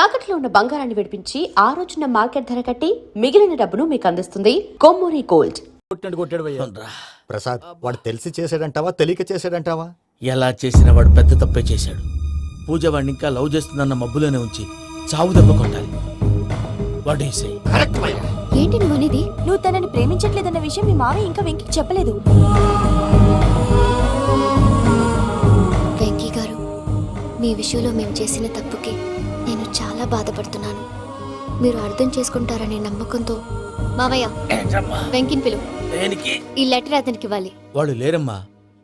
తాకట్లో ఉన్న బంగారాన్ని విడిపించి ఆ రోజున మార్కెట్ ధర కట్టి మిగిలిన డబ్బును మీకు అందిస్తుంది కొమ్మూరి గోల్డ్. ప్రసాద్, వాడు తెలిసి చేసాడంటావా తెలియక చేసాడంటావా? ఎలా చేసిన వాడు పెద్ద తప్పే చేశాడు. పూజ వాడిని ఇంకా లవ్ చేస్తుందన్న మబ్బులోనే ఉంచి చావు దెబ్బ కొట్టాలి. What you say? ఏంటి నువ్వు అనేది? నువ్వు తనని ప్రేమించట్లేదన్న విషయం మీ మావయ్య ఇంకా వెంకికి చెప్పలేదు. వెంకీ గారు, మీ విషయంలో మేము చేసిన తప్పుకి నేను చాలా బాధపడుతున్నాను. మీరు అర్థం చేసుకుంటారనే నమ్మకంతో మావయ్య వెంకిని పిలువు. ఈ లెటర్ అతనికి ఇవ్వాలి. వాళ్ళు లేరమ్మా,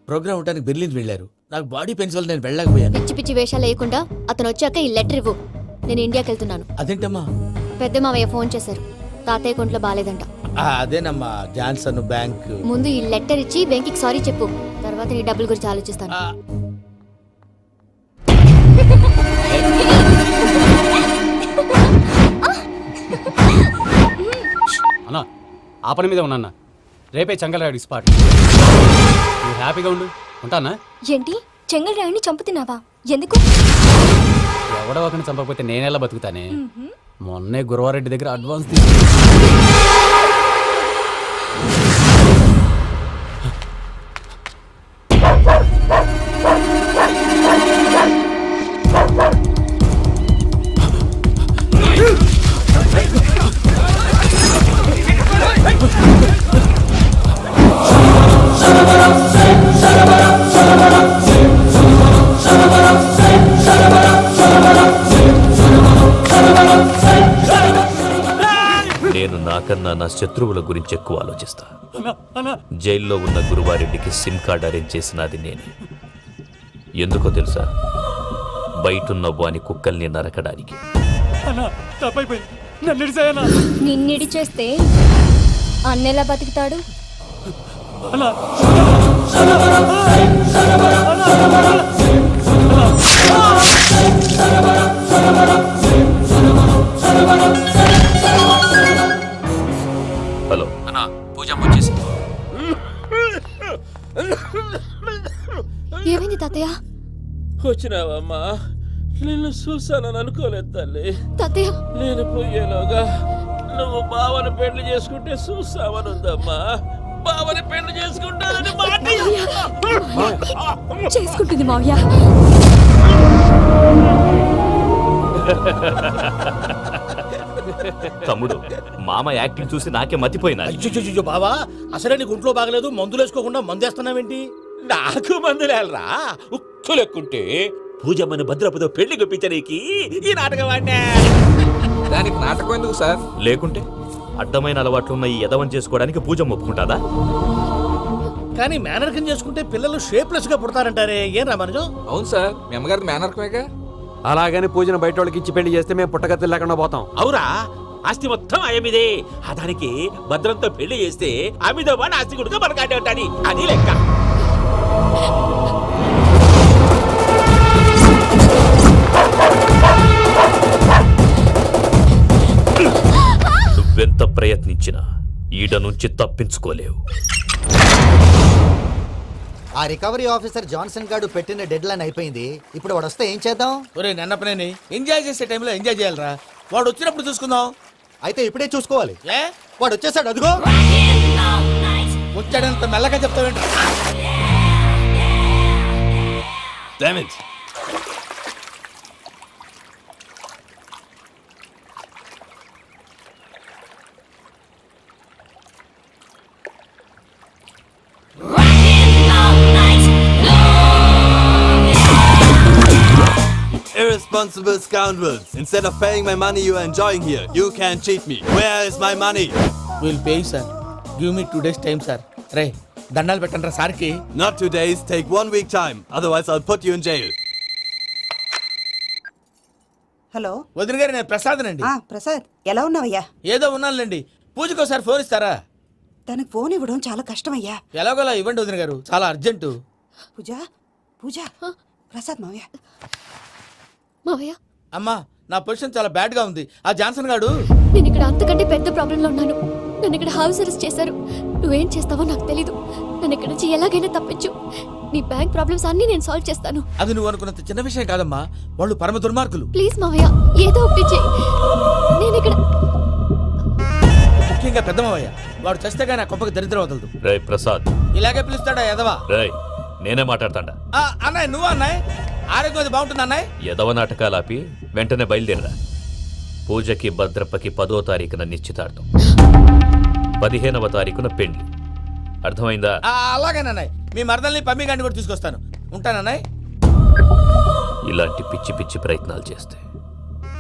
ప్రోగ్రామ్ ఉండడానికి బెర్లిన్ వెళ్ళారు. నాకు బాడీ పెయిన్స్ వల్ల నేను వెళ్ళలేకపోయాను. పిచ్చి పిచ్చి వేషాలు వేయకుండా అతను వచ్చాక ఈ లెటర్ ఇవ్వు. నేను ఇండియాకి వెళ్తున్నాను. అదేంటమ్మా? పెద్ద మావయ్య ఫోన్ చేశారు. తాతయ్య కొంట్లో బాలేదంట. అదేనమ్మా, జాన్సన్ బ్యాంక్. ముందు ఈ లెటర్ ఇచ్చి వెంకికి సారీ చెప్పు. తర్వాత నీ డబ్బుల గురించి ఆలోచిస్తాను. అన్నా, ఆ పని మీద ఉన్నా. రేపే చెంగల్రాయుడికి స్పాట్. నువ్వు హ్యాపీగా ఉండు. ఉంటానా? ఏంటి, చెంగల్రాయుడిని చంపుతున్నావా? ఎందుకు? ఎవడో ఒకరిని చంపకపోతే నేనెలా బతుకుతానే? మొన్నే గురవారెడ్డి దగ్గర అడ్వాన్స్ తీసుకు. నేను నాకన్నా నా శత్రువుల గురించి ఎక్కువ ఆలోచిస్తా. జైల్లో ఉన్న గురువారెడ్డికి సిమ్ కార్డ్ అరేంజ్ చేసినది నేనే. ఎందుకో తెలుసా? బయటున్న వాని కుక్కల్ని నరకడానికి. నిన్నిడి చేస్తే అన్నెలా బతుకుతాడు? హలో అన్నా, పూజమ్మ వచ్చేసింది. ఏమైంది తాతయ్య? వచ్చినావమ్మా? నిన్ను చూసానని అనుకోలేదు తల్లి. తాతయ్య, నేను పోయేలోగా నువ్వు బావని పెళ్లి చేసుకుంటే చూసావని ఉందమ్మా. బావని పెళ్లి చేసుకుంటానని చేసుకుంటుంది మావయ్య. తమ్ముడు, మామ యాక్టింగ్ చూసి నాకే మతిపోయినా. అయ్యో బావా, అసలే నీకు ఒంట్లో బాగలేదు, మందులు వేసుకోకుండా మందేస్తున్నావేంటి? నాకు మందులేరా? ఉక్కు లెక్కుంటే పూజమ్మని భద్రపదో పెళ్లి గొప్పించడానికి ఈ నాటకం వాడినా. దానికి నాటకం ఎందుకు సార్? లేకుంటే అడ్డమైన అలవాట్లున్న ఈ యదవం చేసుకోవడానికి పూజమ్మ ఒప్పుకుంటాదా? కానీ మేనర్కం చేసుకుంటే పిల్లలు షేప్లెస్ గా పుడతారంటారే, ఏం రామానుజం? అవును సార్, మీ అమ్మగారికి మేనర్కమేగా. అలాగని పూజను బయట వాళ్ళకి ఇచ్చి పెళ్లి చేస్తే మేము పుట్టగతి లేకుండా పోతాం. అవురా, ఆస్తి మొత్తం ఆయమిదే. ఆ దానికి భద్రంతో పెళ్లి చేస్తే ఆమెతో పాటు ఆస్తి గుడిగా మనకాడే ఉంటాని, అది లెక్క. నువ్వెంత ప్రయత్నించినా ఈడ నుంచి తప్పించుకోలేవు. ఆ రికవరీ ఆఫీసర్ జాన్సన్ గారు పెట్టిన డెడ్ లైన్ అయిపోయింది. ఇప్పుడు వాడు వస్తే ఏం చేద్దాం? ఒరే నన్నపనేని, ఎంజాయ్ చేసే టైంలో ఎంజాయ్ చేయాలరా. వాడు వచ్చినప్పుడు చూసుకుందాం. అయితే ఇప్పుడే చూసుకోవాలి. ఏ, వాడు వచ్చేసాడు, అదిగో. వచ్చాడంత మెల్లగా చెప్తావేంటి? Irresponsible scoundrels. Instead of paying my money you are enjoying here, you can cheat me. Where is my money? We'll pay you, sir. Give me 2 days time, sir. రే, దండాలు పెట్టండి రా సార్కి. Not 2 days, take 1 week time. Otherwise I'll put you in jail. Hello వదిన గారు, నేను ప్రసాదనండి. ప్రసాద్, ఎలా ఉన్నావయ్యా? ఏదో ఉన్నానులేండి. పూజకి ఒకసారి ఫోన్ ఇస్తారా? తనకు ఫోన్ ఇవ్వడం చాలా కష్టమయ్యా. ఎలాగోలా ఇవ్వండి వదిన గారు, చాలా అర్జెంటు. పూజ పూజ, ప్రసాద్ మావయ్య. మావయ్య, అమ్మా, నా పొజిషన్ చాలా బ్యాడ్ గా ఉంది. ఆ జాన్సన్ గాడు. నేను ఇక్కడ అంతకంటే పెద్ద ప్రాబ్లంలో ఉన్నాను. నన్ను ఇక్కడ హౌస్ అరెస్ట్ చేశారు. నువ్వేం చేస్తావో నాకు తెలీదు. నన్ను ఇక్కడ నుంచి ఎలాగైనా తప్పించు. నీ బ్యాంక్ ప్రాబ్లమ్స్ అన్ని నేను సాల్వ్ చేస్తాను. అది నువ్వు అనుకున్నంత చిన్న విషయం కాదమ్మా, వాళ్ళు పరమ దుర్మార్గులు. ప్లీజ్ మావయ్య, ఏదో ఒకటి చెయ్యి. నేను ఇక్కడ ముఖ్యంగా పెద్ద మావయ్య, వాడు చస్తే కానీ ఆ కొంపకి దరిద్రం వదలదు. రేయ్ ప్రసాద్, ఇలాగే పిలుస్తాడా ఎదవా? రేయ్ నేనే మాట్లాడతాడా? అన్నయ్య నువ్వు అన్నయ్య, ఆరోగ్యం అది బాగుంటుంది అన్నయ్య. ఎదవ నాటకాలు ఆపి వెంటనే బయలుదేరరా. పూజకి భద్రప్పకి 10వ తారీఖున నిశ్చితార్థం, 15వ తారీఖున పెండ్లి. అర్థమైందా? అలాగేనన్నయ్య, మీ మరదల్ని పమ్మి గాండి కూడా తీసుకొస్తాను. ఉంటానన్నయ్య. ఇలాంటి పిచ్చి పిచ్చి ప్రయత్నాలు చేస్తే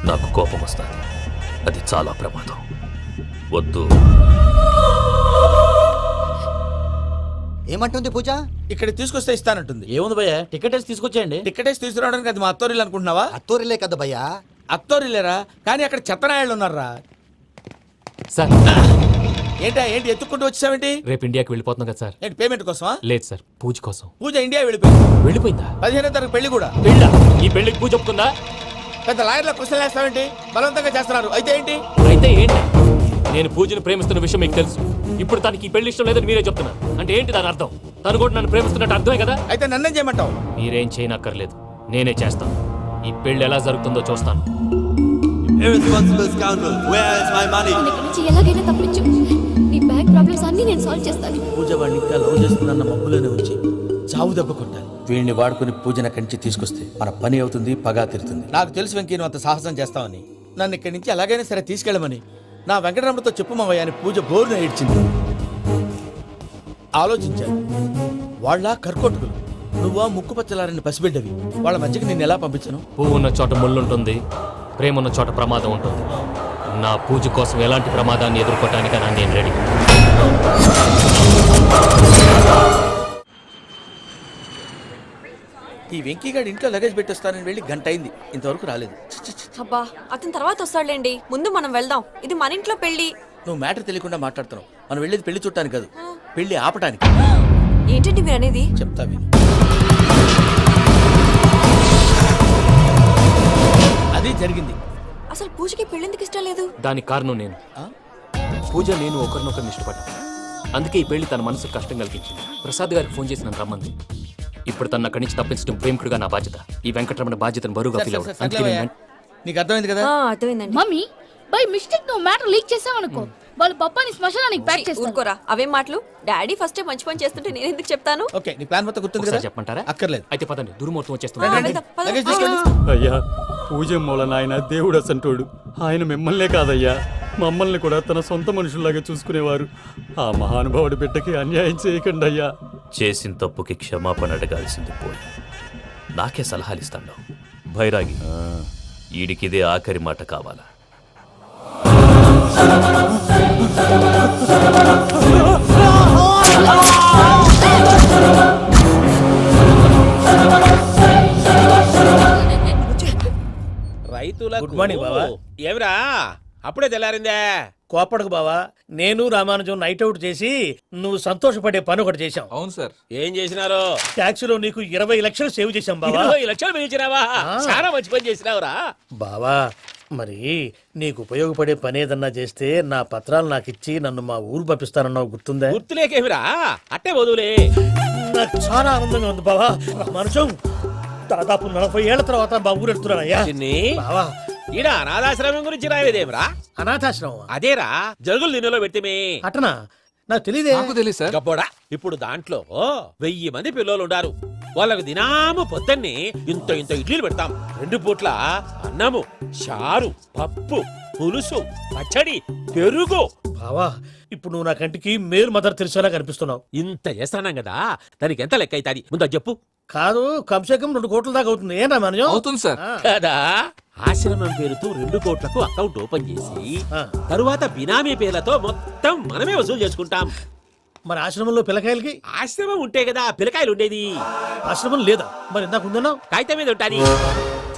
నాకు కోపం వస్తుంది. అది చాలా ప్రమాదం. వద్దు. ఏమంటుంది పూజ? ఇక్కడ తీసుకొస్తే ఇస్తానంటుంది. ఏముంది భయ్య, టికెట్ వేసి తీసుకొచ్చేయండి. టికెట్ వేసి తీసుకురావడానికి అది మా అత్తోరిల్లు అనుకుంటున్నావా? అత్తూరిలే కదా భయ్యా. అత్తోరిల్లేరా, కానీ అక్కడ చెత్తనాయాళ్ళు ఉన్నారా. సార్ ఏంటి ఎత్తుక్కుంటూ వచ్చావేంటి? రేపు ఇండియాకి వెళ్ళిపోతున్నాం కదా సార్. ఏంటి పేమెంట్ కోసమా? లేదు సార్, పూజ కోసం. పూజ ఇండియా వెళ్ళిపోయింది. వెళ్ళిపోయిందా? 15వ తారీఖు పెళ్లి కూడా. పెళ్ళా? ఈ పెళ్లికి పూజ ఒప్పుకుందా? పెద్ద లాయర్ల క్వశ్చన్ వేస్తావేంటి? బలవంతంగా చేస్తున్నారు. అయితే ఏంటి? అయితే ఏంటి? నేను పూజను ప్రేమిస్తున్న విషయం మీకు తెలుసు. ఇప్పుడు తనకి ఈ పెళ్లి ఇష్టం లేదని మీరే చెప్తున్నారు. అంటే ఏంటి దాని అర్థం? తను కూడా నన్ను ప్రేమిస్తున్నట్టు అర్థమే కదా? అయితే నన్నేం చేయమంటావు? మీరేం చేయనక్కర్లేదు, నేనే చేస్తాను. ఈ పెళ్లి ఎలా జరుగుతుందో చూస్తాను. Irresponsible scoundrel, where is my money? నన్ను ఇక్కడి నుంచి ఎలాగైనా తప్పించు. నీ బ్యాంక్ ప్రాబ్లమ్స్ అన్ని నేను సాల్వ్ చేస్తాను. పూజ వాడిని ఇంకా లవ్ చేస్తుందన్న మబ్బులోనే ఉంచి చావు దెబ్బ కొట్టాలి. వీడిని వాడుకుని పూజన కంచి తీసుకొస్తే మన పని అవుతుంది, పగా తీరుతుంది. నాకు తెలుసు వెంకీ నువ్వు అంత సాహసం చేస్తావని. నన్ను ఇక్కడి నుంచి ఎలాగైనా సరే తీసుకెళ్ళమని నా వెంకటరమణతో చెప్పు మావయ్య అని పూజ బోరున ఏడ్చింది. ఆలోచించాను, వాళ్ళ కర్కోటకులు, నువ్వా ముక్కుపచ్చలారని పసిబిడ్డవి. వాళ్ళ మధ్యకి నేను ఎలా పంపించను? పువ్వు ఉన్న చోట ముళ్ళుంటుంది, ప్రేమ ఉన్న చోట ప్రమాదం ఉంటుంది. నా పూజ కోసం ఎలాంటి ప్రమాదాన్ని ఎదుర్కోవటానికైనా నేను రెడీ. ఈ వెంకీగాడి ఇంట్లో లగేజ్ పెట్టొస్తానని వెళ్ళి గంట అయింది, ఇంతవరకు రాలేదు. అబ్బా, అతని తర్వాత వస్తాడులేండి, ముందు మనం వెళ్దాం. ఇది మన ఇంట్లో పెళ్లి. నువ్వు మ్యాటర్ తెలియకుండా మాట్లాడుతున్నావు. మనం వెళ్ళేది పెళ్లి చుట్టానికి కాదు, పెళ్లి ఆపటానికి. ఏంటండి మీరు అనేది? చెప్తా విను. అది జరిగింది. అసలు పూజకి పెళ్ళెందుకు ఇష్టం లేదు? దానికి కారణం నేను. పూజ నేను ఒకరినొకరిని ఇష్టపడ్డా. అందుకే ఈ పెళ్లి తన మనసుకు కష్టం కలిగించింది. ప్రసాద్ గారికి ఫోన్ చేసి నన్ను రమ్మంది. ఇప్పుడు తన అక్కడి నుంచి తప్పించడం ప్రేమికుడుగా నా బాధ్యత. ఈ వెంకటరమణ బాధ్యతను బరువుగా ఫీల్ అవ్వడం. అందుకే నేను నీకు అర్థమైంది కదా? అర్థమైందండి. మమ్మీ బై మిస్టేక్ నువ్వు మ్యాటర్ లీక్ చేసావనుకో, వాళ్ళ పప్పాని శ్మశానానికి ప్యాక్ చేస్తారు. ఊరుకోరా, అవేం మాటలు. డాడీ ఫస్ట్ మంచి పని చేస్తుంటే నేను ఎందుకు చెప్తాను? ఓకే, నీ ప్లాన్ మొత్తం గుర్తుంది ఒకసారి కదా? చెప్పమంటారా? అక్కర్లేదు. అయితే పదండి, దుర్ముహూర్తం ఆ, వచ్చేస్తుంది. వెళ్దాం, పద. లగేజ్ తీసుకెళ్ళు. అయ్యా, పూజ మూలన ఆయన దేవుడు అసంటోడు. ఆయన మిమ్మల్నే కాదయ్యా, మమ్మల్ని కూడా తన సొంత మనుషుల్లాగా చూసుకునేవారు. ఆ మహానుభావుడి బిడ్డకి అన్యాయం చేయకండి అయ్యా. చేసిన తప్పుకి క్షమాపణ అడగాల్సింది పోయి నాకే సలహాలు ఇస్తాడు భైరాగి. ఈడికిదే ఆఖరి మాట కావాలా? రైతుల గుడ్ మార్నింగ్ బావా. ఏమిరా అప్పుడే తెల్లారిందే? కోపడకు బావా, నేను రామానుజం నైట్ అవుట్ చేసి నువ్వు సంతోషపడే పని ఒకటి చేశాం. అవును సార్. ఏం చేసినారు? ట్యాక్సీలో నీకు 20 లక్షలు సేవ్ చేశాం బావా. 20 లక్షలు మిగిల్చినావా? చాలా మంచి పని చేసినావురా బావా. మరి నీకు ఉపయోగపడే పని ఏదన్నా చేస్తే నా పత్రాలు నాకు ఇచ్చి నన్ను మా ఊరు పంపిస్తానన్నావు, గుర్తుందా? గుర్తులేకేమిరా, అట్టే వదులే. నాకు చాలా ఆనందంగా ఉంది బావా. రామానుజం దాదాపు 40 ఏళ్ల తర్వాత మా ఊరు ఎడుతున్నానయ్యా. బావా, ఈడ అనాథాశ్రమం గురించి రాయలేదేమిరా? అనాథాశ్రమం అదేరా, జరుగులు దీనిలో పెట్టిమే. అటనా? నాకు తెలియదే. నాకు తెలియదు సార్. గబ్బోడా, ఇప్పుడు దాంట్లో 1000 మంది పిల్లలు ఉండారు. వాళ్ళకు దినాము పొద్దున్నే ఇంత ఇంత ఇడ్లీలు పెడతాం. 2 పూట్ల అన్నము, చారు, పప్పు, పులుసు, పచ్చడి, పెరుగు. బావా, ఇప్పుడు నువ్వు నా కంటికి మేలు మదర్ తెలిసేలా కనిపిస్తున్నావు. ఇంత చేస్తానం కదా, దానికి ఎంత లెక్క అవుతుంది ముందు చెప్పు. కాదు, కంసేకం 2 కోట్ల దాకా అవుతుంది. ఏం రామానుజం? అవుతుంది సార్. కదా, ఆశ్రమం పేరుతో 2 కోట్లకు అకౌంట్ ఓపెన్ చేసి తరువాత బినామీ పేర్లతో మొత్తం మనమే వసూలు చేసుకుంటాం. మరి ఆశ్రమంలో పిల్లకాయలకి? ఆశ్రమం ఉంటే కదా పిల్లకాయలు ఉండేది. ఆశ్రమం లేదా? మరి ఇందాక ఉందన్నావు. కాగితం మీద ఉంటాది.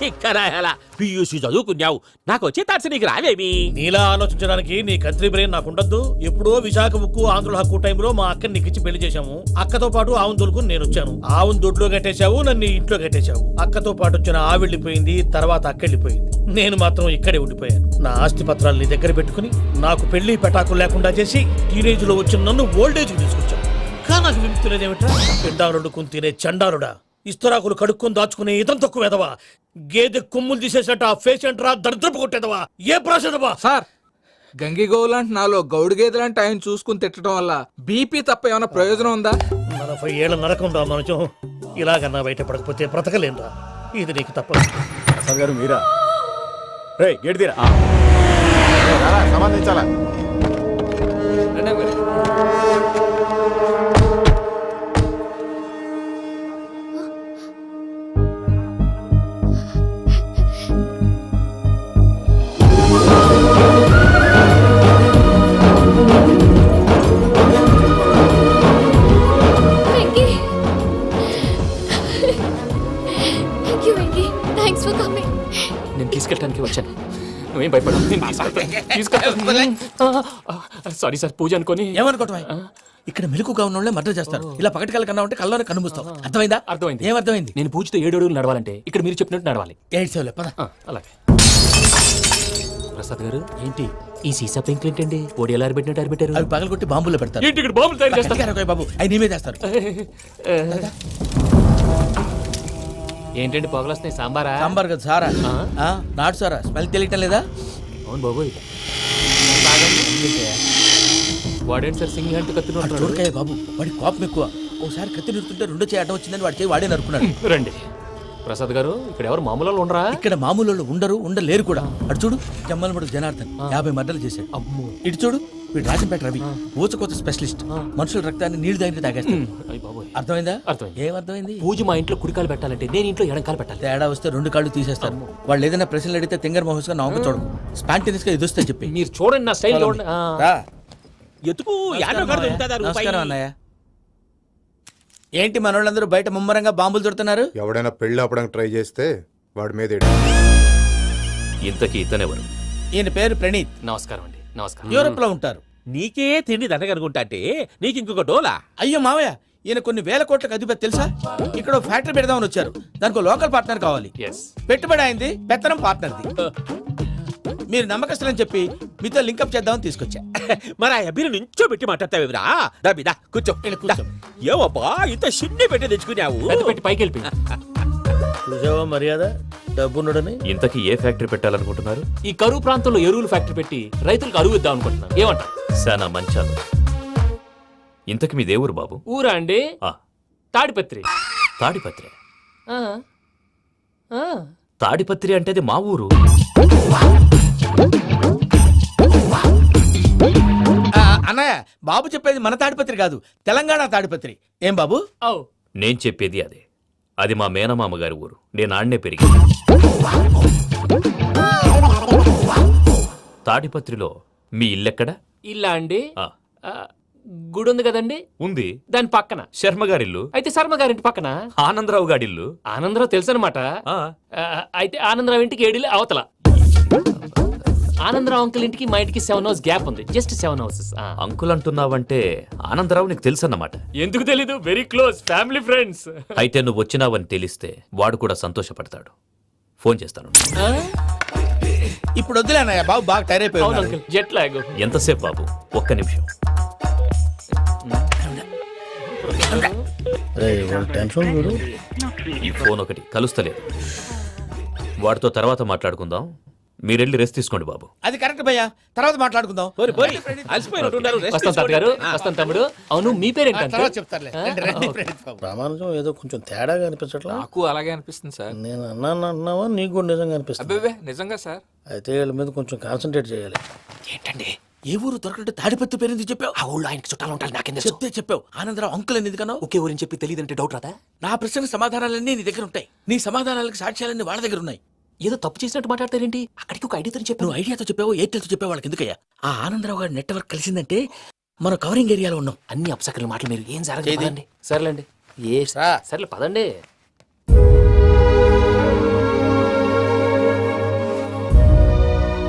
తిక్కరాయాలా, పియూసీ చదువుకున్నావు, నాకు వచ్చే తాట్స్ నీకు రావేమి? నీలా ఆలోచించడానికి నీ కంట్రీ బ్రెయిన్ నాకు ఉండద్దు. ఎప్పుడో విశాఖ ఉక్కు ఆంధ్రుల హక్కు టైంలో మా అక్కని నీకిచ్చి పెళ్లి చేశాము. అక్కతో పాటు ఆవును దొడుకుని నేను వచ్చాను. ఆవును దొడ్లో కట్టేశావు, నన్ను ఇంట్లో కట్టేశావు. అక్కతో పాటు వచ్చిన ఆవిళ్ళిపోయింది, తర్వాత అక్కెళ్ళిపోయింది. నేను మాత్రం ఇక్కడే ఉండిపోయాను. నా ఆస్తి పత్రాలు నీ దగ్గర పెట్టుకుని నాకు పెళ్లి పెటాకులు లేకుండా చేసి టీనేజ్ లో వచ్చిన నన్ను ఓల్డేజ్ తీసుకొచ్చాను. ఇంకా నాకు విముక్తి లేదేమిట్రా? పిండారుడు తినే చండారుడా, ఇస్తరాకులు కడుక్కొని దాచుకునే ఇతం తక్కువ ఎదవా, గేదె కొమ్ములు తీసేసినట్టు ఆ పేషెంట్ రా దరిద్రపు కొట్టేదవా, ఏ ప్రాసెదవా? సార్ గంగిగోవులాంటి నాలో గౌడు గేదెలాంటి ఆయన చూసుకుని తిట్టడం వల్ల బీపీ తప్ప ఏమైనా ప్రయోజనం ఉందా? 40 ఏళ్ళ నరకం రా మనచం. ఇలాగన్నా బయటపడకపోతే బ్రతకలేనురా. ఇది నీకు తప్పదు. ప్రసాద్ గారు మీరా? రే గేట్ తీరా. సంబంధించాలా? రండి మరి. Venky thank you Venky, thanks for coming. నేను తీసుకెళ్ళడానికి వచ్చాను, నువ్వేం భయపడవు. సారీ సార్, పూజ అనుకొని. ఏమనుకోవటం? ఇక్కడ మెలకుగా ఉన్న వాళ్ళే మర్డర్ చేస్తారు. ఇలా పగటి కళ్ళ కన్నా ఉంటే కళ్ళని కనుమూస్తావు. అర్థమైందా? అర్థమైంది. ఏమర్థమైంది? నేను పూజతో 7 అడుగులు నడవాలంటే ఇక్కడ మీరు చెప్పినట్టు నడవాలి. 8 సేవలే పద. అలాగే. ప్రసాద్ గారు, ఏంటి ఈ సీసా పెంకులు ఏంటండి? ఓడి ఎలా అరబెట్టినట్టు అరబెట్టారు? అవి పగలగొట్టి బాంబులో పెడతారు. ఏంటి ఇక్కడ బాంబులు తయారు చేస్తారు? గట్టిగా అరవై బాబు, అవి నీవే చేస్తారు. ఏంటండి పొగలొస్తున్నాయి? సాంబారా? సాంబార్ కదా సారా. నాటు సారా. స్మెల్ తెలియటం లేదా? అవును బాబోయ్. వాడేంటి సార్ సింగిల్ హ్యాండ్ కత్తి నరుకుతున్నాడు? చూడకాయ బాబు, వాడి కోపం ఎక్కువ. ఒకసారి కత్తి నిరుతుంటే 2 చేయి అడ్డం వచ్చిందని వాడి చేయి వాడే నరుకున్నాడు. రండి ప్రసాద్ గారు, ఇక్కడ ఎవరు మామూలు వాళ్ళు ఉండరా? ఇక్కడ మామూలు వాళ్ళు ఉండరు, ఉండలేరు కూడా. అటు చూడు, జమ్మలమడు జనార్దన్ 50 మర్డర్లు చేశాడు. అమ్మో. ఇటు చూడు, వీడు రాజంపేట రవి, ఊచకోత స్పెషలిస్ట్. మనుషుల రక్తాన్ని నీళ్లు దగ్గర తాగేస్తాడు. అయ్య బాబోయ్. అర్థమైందా? అర్థమైంది. ఏమర్థమైంది? పూజ మా ఇంట్లో కుడికాలు పెట్టాలంటే నేను ఇంట్లో ఎడంకాలు పెట్టాలి. తేడా వస్తే 2 కాళ్ళు తీసేస్తారు. వాళ్ళు ఏదైనా ప్రశ్నలు అడిగితే తింగర్ మహోస్ గా నవ్వు చూడకు, స్పాంటినియస్ గా ఎదుస్తా చెప్పి. మీరు చూడండి నా స్టైల్ చూడండి. రా. ఎతుకు నమస్కారం అన్నయ్య. ఏంటి మనోళ్ళందరూ బయట ముమ్మరంగా బాంబులు చుడుతున్నారు? ఎవడైనా పెళ్లి ఆపడానికి ట్రై చేస్తే వాడి మీద ఇంతకీ ఇతనెవరు? ఈయన పేరు ప్రణీత్. నమస్కారం అండి. నమస్కారం. యూరోప్ లో ఉంటారు. నీకే తిండి దండగనుకుంటా అంటే నీకు ఇంకొక డోలా? అయ్యో మావయ్య, ఈయన కొన్ని వేల కోట్లకు అధిపతి తెలుసా? ఇక్కడ ఓ ఫ్యాక్టరీ పెడదామని వచ్చారు. దానికి లోకల్ పార్ట్నర్ కావాలి. ఎస్. పెట్టుబడి అయింది, పెత్తనం పార్ట్నర్ది. మీరు నమ్మకస్తులని చెప్పి మీతో లింకప్ చేద్దామని తీసుకొచ్చా. మరి ఆ అబ్బిని నుంచో పెట్టి మాట్లాడతావురా? దాబిదా కూర్చో. ఏవబ్బా ఇంత సిన్ని పెట్టి తెచ్చుకున్నావు? పెట్టి పైకి వెళ్ళి చూసావా మర్యాద, డబ్బున్నడని. ఇంతకీ ఏ ఫ్యాక్టరీ పెట్టాలనుకుంటున్నారు? ఈ కరువు ప్రాంతంలో ఎరువులు ఫ్యాక్టరీ పెట్టి రైతులకు అరువు ఇద్దాం అనుకుంటున్నాను. ఏమంటారు? శానా మంచాలు. ఇంతకి మీ దేవురు బాబు? ఊరా అండి? ఆ, తాడిపత్రి. తాడిపత్రి. ఆ. ఆ. తాడిపత్రి అంటే అది మా ఊరు. అన్నయ్య, బాబు చెప్పేది మన తాడిపత్రి కాదు, తెలంగాణ తాడిపత్రి. ఏం బాబు? నేను చెప్పేది అదే. అది మా మేనమామ గారి ఊరు. నేను ఆడనే పెరిగి. తాడిపత్రిలో మీ ఇల్లెక్కడ? ఇల్లా అండి? ఆ, గుడి ఉంది కదండి, ఉంది. దాని పక్కన శర్మ గారిల్లు. అయితే శర్మ గారింటి పక్కన ఆనందరావు గారిల్లు. ఆనందరావు తెలుసు అనమాట. ఆ, అయితే ఆనందరావు ఇంటికి 7 ఇల్లు అవతల. ఆనందరావు అంకుల్ ఇంటికి మా ఇంటికి 7 హౌస్ గ్యాప్ ఉంది. Just 7 houses. అంకుల్ అంటున్నావంటే ఆనందరావు నీకు తెలుసన్నమాట. ఎందుకు తెలీదు? Very close family friends. అయితే నువ్వు వచ్చినావని తెలిస్తే వాడు కూడా సంతోషపడతాడు. ఫోన్ చేస్తాను. ఇప్పుడు వద్దులే అన్నయ్య, బాబు బాగా టైర్ అయిపోయాడు. Uncle jet lag. ఎంతసేపు బాబు? ఒక్క నిమిషం. టెన్షన్ చూడు. ఈ ఫోన్ ఒకటి కలుస్తలేదు. వాడితో తర్వాత మాట్లాడుకుందాం. మీరెళ్ళి రెస్ట్ తీసుకోండి బాబు. అది కరెక్ట్ భయ్యా, తర్వాత మాట్లాడుకుందాం. వస్తాం తాత గారు, వస్తాం తమ్ముడు. అవును, మీ పేరేంటంటే? తర్వాత చెప్తారులే. రండి, రండి, ప్రణీత్ బాబు. ప్రామాణికం ఏదో కొంచెం తేడాగా అనిపించట్లా? నాకు అలాగే అనిపిస్తుంది సార్. నేను అన్నావా నీకు కూడా నిజంగా అనిపిస్తుంది? అబ్బే నిజంగా సార్. అయితే వీళ్ళ మీద కొంచెం కాన్సన్ట్రేట్ చేయాలి. ఏంటండి ఏ ఊరు దొరకట్టు తాడిపత్రి పేరు ఎందుకు చెప్పావు? ఆ ఊళ్ళో ఆయనకి చుట్టాలు ఉంటారు. నాకేం చెప్తే చెప్పావు. ఆనందరావు అంకుల్ అని ఎందుకన్నా? ఒకే ఊరిని చెప్పి తెలియదంటే డౌట్ రాదా? నా ప్రశ్నకు సమాధానాలన్నీ నీ దగ్గర ఉంటాయి. నీ సమాధానాలకు సాక్ష్యాలన్నీ వాళ్ళ దగ్గర ఉన్నాయి. ఏదో తప్పు చేసినట్టు మాట్లాడతారేంటి? అక్కడికి ఒక ఐడియాతో చెప్పు. నువ్వు ఐడియాతో చెప్పావు, ఎయిర్టెల్తో చెప్పావు, వాళ్ళకి ఎందుకయ్యా? ఆ ఆనందరావు గారి నెట్వర్క్ కలిసిందంటే మనం కవరింగ్ ఏరియాలో ఉన్నాం. అన్ని అప్సకర్ల మాటలు మీరు ఏం జరగదండి. సర్లేండి. సర్లే పదండి.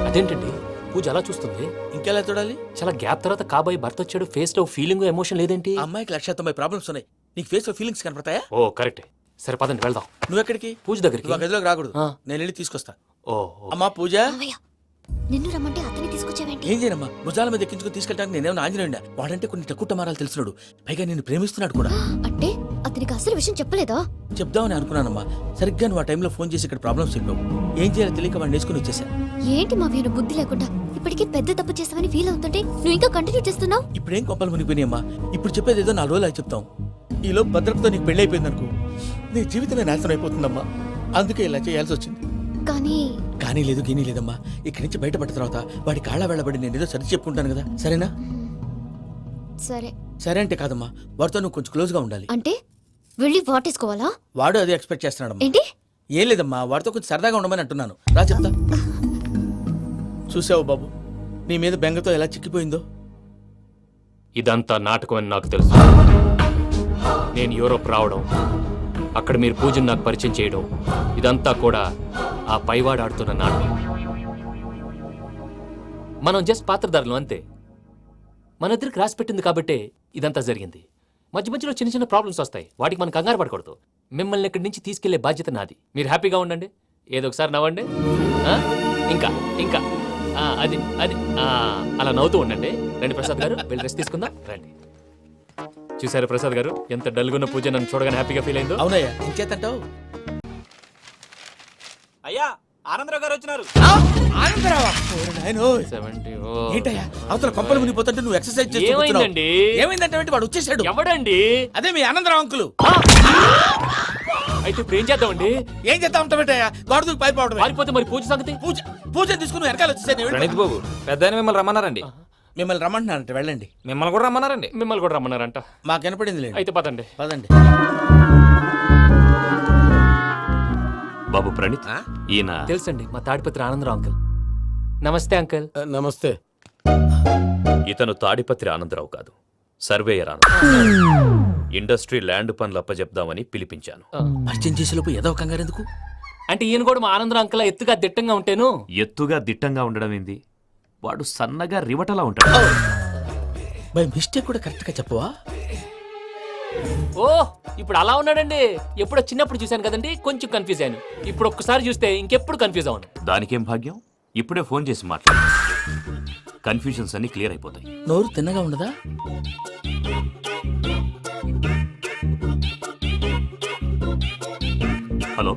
అదేంటండి పూజ అలా చూస్తుంది? ఇంకెలా చూడాలి? చాలా గ్యాప్ తర్వాత కాబోయే భర్త వచ్చాడు. ఫేస్ లో ఫీలింగ్ ఎమోషన్ లేదేంటి? ఆ అమ్మాయికి 190 ప్రాబ్లమ్స్ ఉన్నాయి. నీకు ఫేస్ లో ఫీలింగ్స్ కనపడతాయా? ఓ కరెక్ట్. సరే పదండి వెళ్దాం. నువ్వెక్కడికి? పూజ దగ్గరికి. నువ్వు ఆ గదిలోకి రాకూడదు. నేను వెళ్ళి తీసుకొస్తా. ఓ అమ్మా పూజ. నిన్ను రమ్మంటే అతన్ని తీసుకొచ్చావేంటి? చేయండి. ఏం చేయనమ్మా, భుజాల మీద ఎక్కించుకుని తీసుకెళ్ళడానికి నేనేమన్నా ఆంజనేయుడా? వాడంటే కొన్ని తక్కువ టమారాలు తెలిసినాడు, పైగా నేను ప్రేమిస్తున్నాడు కూడా. అంటే అతనికి అసలు విషయం చెప్పలేదా? చెప్దామని అనుకున్నానమ్మా, సరిగ్గా నువ్వు ఆ టైంలో ఫోన్ చేసి ఇక్కడ ప్రాబ్లమ్స్ చెప్పావు. ఏం చేయాలో తెలియక వాడిని వేసుకుని వచ్చేసా. ఏంటి మావయ్య నువ్వు బుద్ధి లేకుండా ఇప్పటికే పెద్ద తప్పు చేస్తావని ఫీల్ అవుతుంటే నువ్వు ఇంకా కంటిన్యూ చేస్తున్నావు? ఇప్పుడేం కొంపలు మునిగిపోయినాయమ్మా, ఇప్పుడు చెప్పేది ఏదో 4 రోజులు అయి చెప్తాం. ఈలో భద్రతతో నీకు పెళ్లి అయిపోయింది అనుకో, నీ జీవితమే నాశనం అయిపోతుందమ్మా. అందుకే ఇలా చేయాల్సి వచ్చింది. కానీ లేదు గీనీ లేదమ్మా, ఇక్కడి నుంచి బయటపడ్డ తర్వాత వాడి కాళ్ళ వెళ్ళబడి నేను ఏదో సరి చెప్పుకుంటాను కదా, సరేనా? సరే. సరే అంటే కాదమ్మా, వాడితో నువ్వు కొంచెం క్లోజ్ గా ఉండాలి. అంటే వెళ్ళి వాటేసుకోవాలా? వాడు అదే ఎక్స్పెక్ట్ చేస్తున్నాడమ్మా. ఏంటి? ఏం లేదమ్మా, వాడితో కొంచెం సరదాగా ఉండమని అంటున్నాను. రా చెప్తా. చూసావు బాబు, నీ మీద బెంగతో ఎలా చిక్కిపోయిందో. ఇదంతా నాటకం అని నాకు తెలుసు. నేను యూరోప్ రావడం, అక్కడ మీరు పూజను నాకు పరిచయం చేయడం, ఇదంతా కూడా ఆ పైవాడు ఆడుతున్న నాటకం. మనం జస్ట్ పాత్రధారులు అంతే. మన ఇద్దరికి రాసి పెట్టింది కాబట్టే ఇదంతా జరిగింది. మధ్య మధ్యలో చిన్న చిన్న ప్రాబ్లమ్స్ వస్తాయి, వాటికి మనం కంగారు పడకూడదు. మిమ్మల్ని ఇక్కడి నుంచి తీసుకెళ్లే బాధ్యత నాది. మీరు హ్యాపీగా ఉండండి, ఏదో ఒకసారి నవ్వండి. ఇంకా ఇంకా అది అది అలా నవ్వుతూ ఉండండి. రండి ప్రసాద్ గారు, వెళ్ళి రెస్ట్ తీసుకుందాం. రండి. చూసారా ప్రసాద్ గారు, ఎంత డల్గున్న పూజ నన్ను చూడగానే హ్యాపీగా ఫీల్ అయిందో. అవునయ్యా, ఇంకేతంటావు? అయ్యా, ఆనందరావు గారు వచ్చినారు. ఆనందరావా? ఏంటయ్యా అవతల కొంపలు మునిగిపోతుంటే నువ్వు ఎక్సర్సైజ్ చేస్తూ ఏమైందండి? ఏమైందంటే వాడు వచ్చేసాడు. ఎవడండి? అదే మీ ఆనందరావు అంకులు. అయితే ఇప్పుడు ఏం చేద్దామండి? ఏం చేద్దాం ఉంటావేటయ్యా, గొడవకు పారిపోవడం. పారిపోతే మరి పూజ సంగతి? పూజ తీసుకుని వెనకాల వచ్చేసాను. ప్రణీత్ బాబు, పెద్ద మిమ్మల్ని రమ్మన్నారండి. మిమ్మల్ని రమ్మంటున్నారంట, వెళ్ళండి. మిమ్మల్ని కూడా రమ్మన్నారండి. మిమ్మల్ని కూడా రమ్మన్నారంట. మాకు వినపడింది లేదు. అయితే పదండి. పదండి. బాబు ప్రణీత్, ఈయన తెలుసండి, మా తాడిపత్రి ఆనందరావు అంకుల్. నమస్తే అంకుల్. నమస్తే. ఇతను తాడిపత్రి ఆనందరావు కాదు, సర్వేయర్ ఆనందరావు. ఇండస్ట్రీ ల్యాండ్ పనులు అప్పచెప్దామని పిలిపించాను. పరిచయం చేసేలోపు ఏదో కంగారు ఎందుకు? అంటే ఈయన కూడా మా ఆనందరావు అంకుల్ ఎత్తుగా దిట్టంగా ఉంటేను. ఎత్తుగా దిట్టంగా ఉండడం ఏంది, వాడు సన్నగా రివటలా ఉంటాడు. బై మిస్టేక్ కూడా కరెక్ట్ గా చెప్పవా? ఓ, ఇప్పుడు అలా ఉన్నాడండి. ఎప్పుడో చిన్నప్పుడు చూశాను కదండి, కొంచెం కన్ఫ్యూజ్ అయ్యాను. ఇప్పుడు ఒక్కసారి చూస్తే ఇంకెప్పుడు కన్ఫ్యూజ్ అవ్వను. దానికేం భాగ్యం, ఇప్పుడే ఫోన్ చేసి మాట్లాడు. కన్ఫ్యూజన్స్ అన్ని క్లియర్ అయిపోతాయి. నోరు తిన్నగా ఉండదా? హలో,